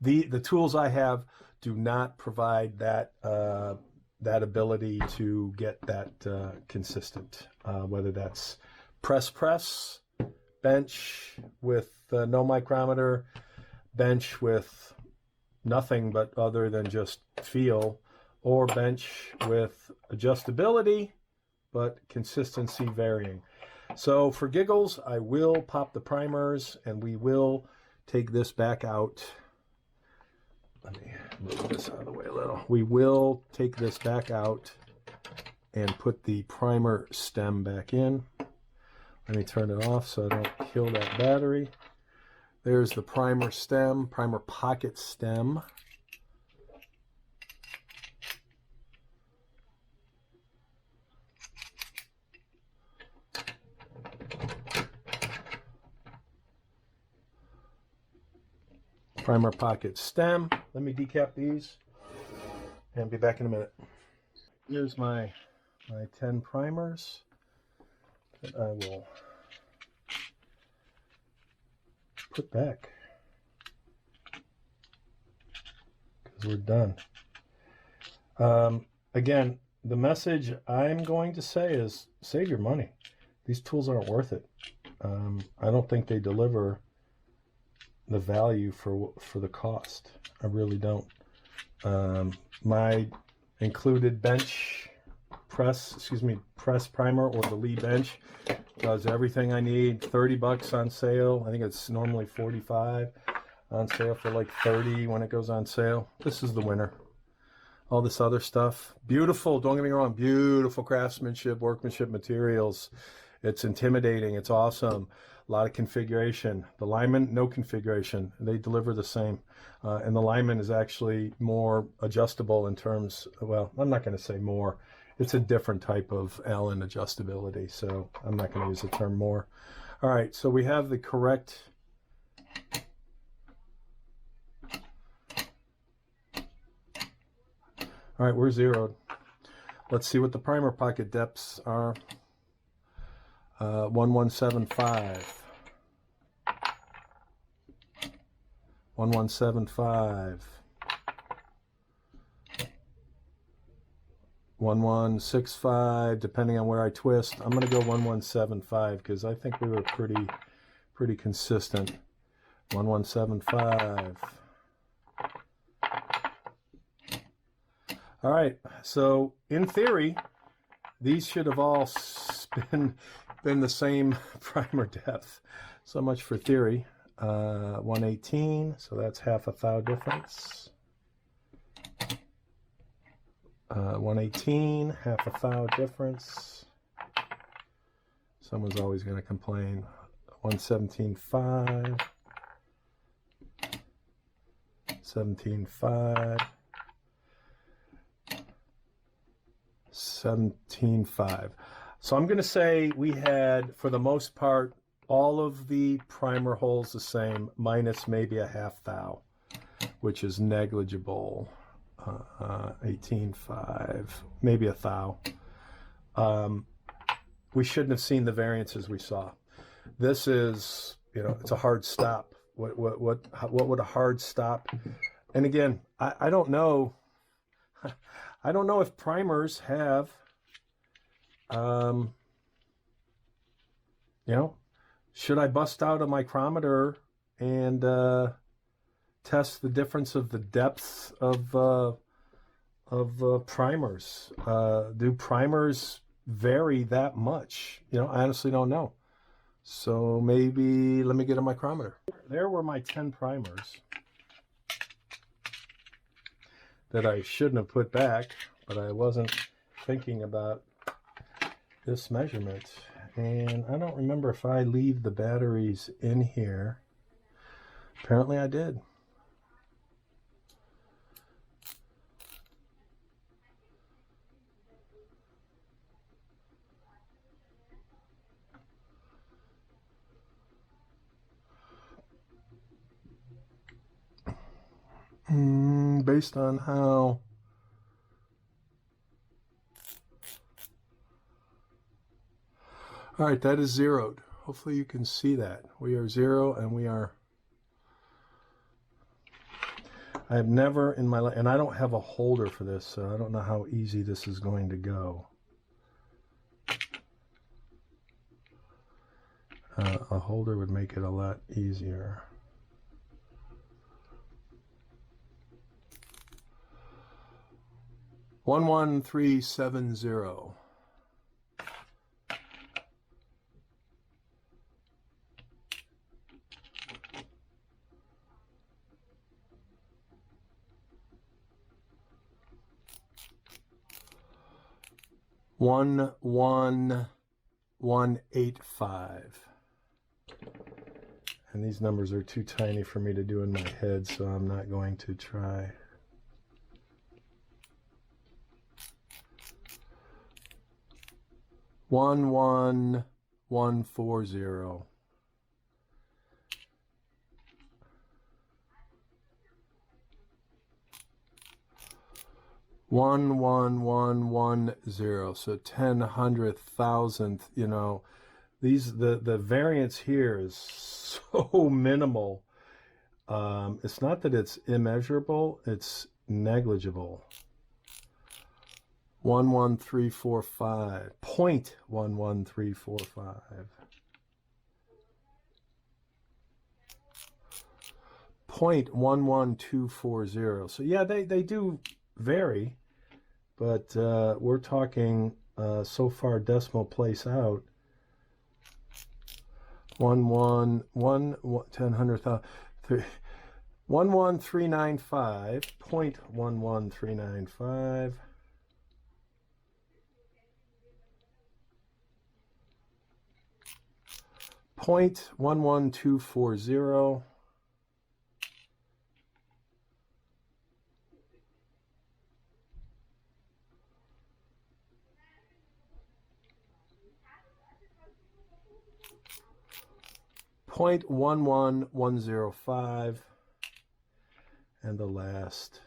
Speaker 1: the tools I have do not provide that ability to get that consistent, whether that's press, bench with no micrometer, bench with nothing but other than just feel, or bench with adjustability but consistency varying. So for giggles, I will pop the primers and we will take this back out. Let me move this out of the way a little. We will take this back out and put the primer stem back in. Let me turn it off so I don't kill that battery. There's the primer stem, primer pocket stem. Primer pocket stem. Let me decap these and be back in a minute. Here's my 10 primers that I will put back because we're done. Again, the message I'm going to say is save your money. These tools aren't worth it. I don't think they deliver the value for the cost. I really don't. My included bench press primer, or the Lee bench, does everything I need. $30 on sale. I think it's normally $45 on sale for like $30 when it goes on sale. This is the winner. All this other stuff, beautiful, don't get me wrong, beautiful craftsmanship, workmanship, materials. It's intimidating. It's awesome. A lot of configuration. The Lyman, no configuration. They deliver the same. And the Lyman is actually more adjustable in terms, well, I'm not going to say more. It's a different type of Allen adjustability, so I'm not going to use the term more. All right, so we have the correct all right, we're zeroed. Let's see what the primer pocket depths are. 1175. 1175. 1165, depending on where I twist. I'm going to go 1175 because I think we were pretty consistent. 1175. All right, so in theory, these should have all been the same primer depth. So much for theory. 118, so that's half a thou difference. 118, half a thou difference. Someone's always going to complain. 117.5. 17.5. 17.5. So I'm going to say we had, for the most part, all of the primer holes the same, minus maybe a half thou, which is negligible. 18.5, maybe a thou. We shouldn't have seen the variances we saw. This is, it's a hard stop. What would a hard stop? And again, I don't know. I don't know if primers have, should I bust out a micrometer and test the difference of the depth of primers? Do primers vary that much. You know, I honestly don't know. So maybe let me get a micrometer. There were my 10 primers that I shouldn't have put back, but I wasn't thinking about this measurement. And I don't remember if I leave the batteries in here. Apparently I did. Based on how all right, that is zeroed. Hopefully you can see that. We are 0 and we are, I have never in my life, and I don't have a holder for this, so I don't know how easy this is going to go. A holder would make it a lot easier. One, 11370. One, 185. And these numbers are too tiny for me to do in my head, so I'm not going to try. 11140. One, 11110. So 10/100,000th, you know. The variance here is so minimal. It's not that it's immeasurable, it's negligible. 11345, 0.11345. 0.11240. So yeah, they do vary, but we're talking so far decimal place out. 11395, 0.11395. 0.11240. 0.11105, and the last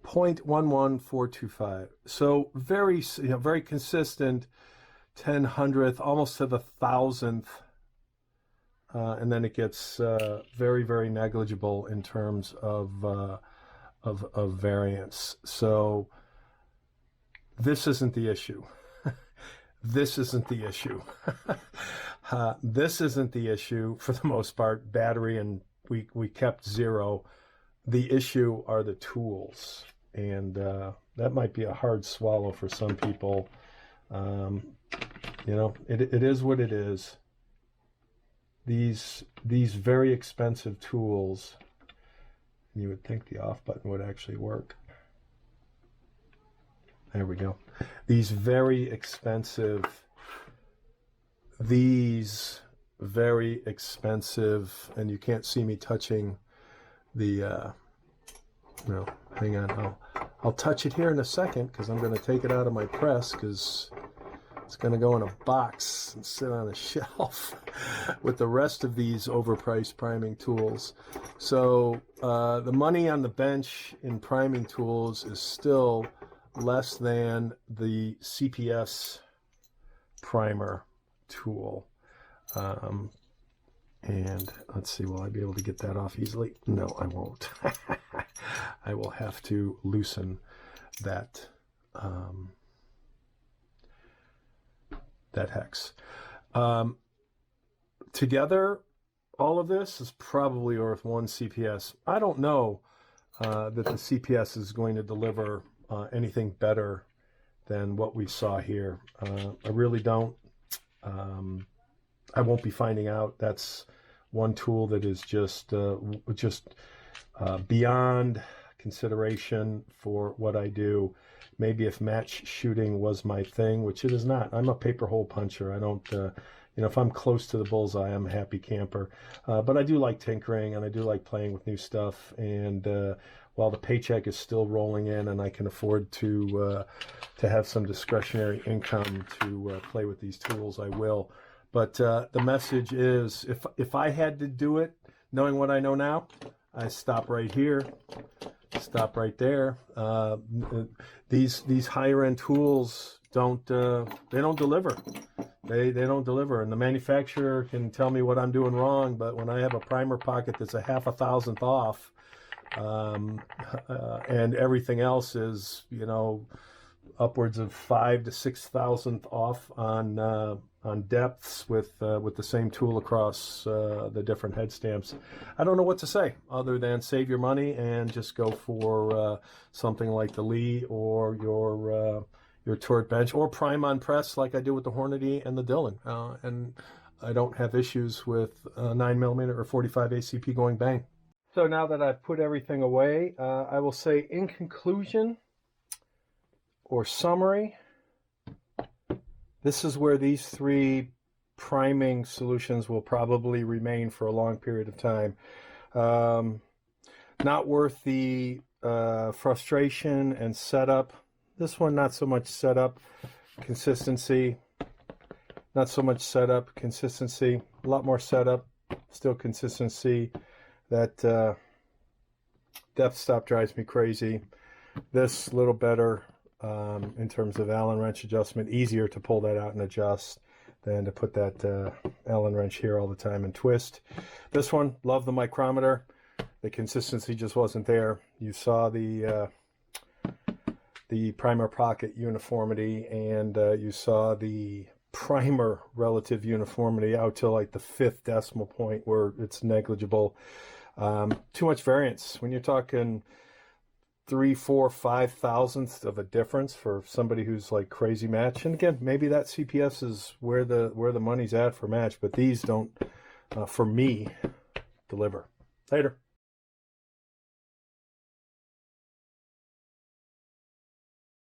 Speaker 1: 0.11425. So very, very consistent, 10/100th, almost to the 1,000th, and then it gets very, very negligible in terms of variance. So this isn't the issue. This isn't the issue. This isn't the issue for the most part. Battery, and we kept 0. The issue are the tools, and that might be a hard swallow for some people. You know, it is what it is. These very expensive tools, you would think the off button would actually work. There we go. These very expensive, and you can't see me touching the, no, hang on. I'll touch it here in a second because I'm going to take it out of my press because it's going to go in a box and sit on a shelf with the rest of these overpriced priming tools. So the money on the bench in priming tools is still less than the CPS primer tool. And let's see, will I be able to get that off easily? No, I won't. I will have to loosen that that hex. Together, all of this is probably worth 1 CPS. I don't know that the CPS is going to deliver anything better than what we saw here. I really don't. I won't be finding out. That's one tool that is just beyond consideration for what I do. Maybe if match shooting was my thing, which it is not. I'm a paper hole puncher. I don't, if I'm close to the bullseye, I'm a happy camper. But I do like tinkering, and I do like playing with new stuff. And while the paycheck is still rolling in, and I can afford to have some discretionary income to play with these tools, I will. But the message is, if I had to do it, knowing what I know now, I stop right here, stop right there. These higher end tools don't deliver. They don't deliver, and the manufacturer can tell me what I'm doing wrong. But when I have a primer pocket that's a half a thousandth off, and everything else is upwards of 5 to 6 thousandth off on depths with the same tool across the different head stamps, I don't know what to say other than save your money and just go for something like the Lee or your turret bench, or prime on press like I do with the Hornady and the Dillon, and I don't have issues with 9mm or 45 ACP going bang. So now that I've put everything away, I will say, in conclusion or summary, this is where these three priming solutions will probably remain for a long period of time. Not worth the frustration and setup. This one, not so much setup, consistency. Not so much setup, consistency. A lot more setup, still consistency. That depth stop drives me crazy. This a little better. In terms of Allen wrench adjustment, easier to pull that out and adjust than to put that Allen wrench here all the time and twist. This one, love the micrometer. The consistency just wasn't there. You saw the primer pocket uniformity, and you saw the primer relative uniformity out to like the 5th decimal point where it's negligible. Too much variance. When you're talking 3, 4, 5 thousandths of a difference for somebody who's like crazy match. And again, maybe that CPS is where the money's at for match, but these don't, for me, deliver. Later.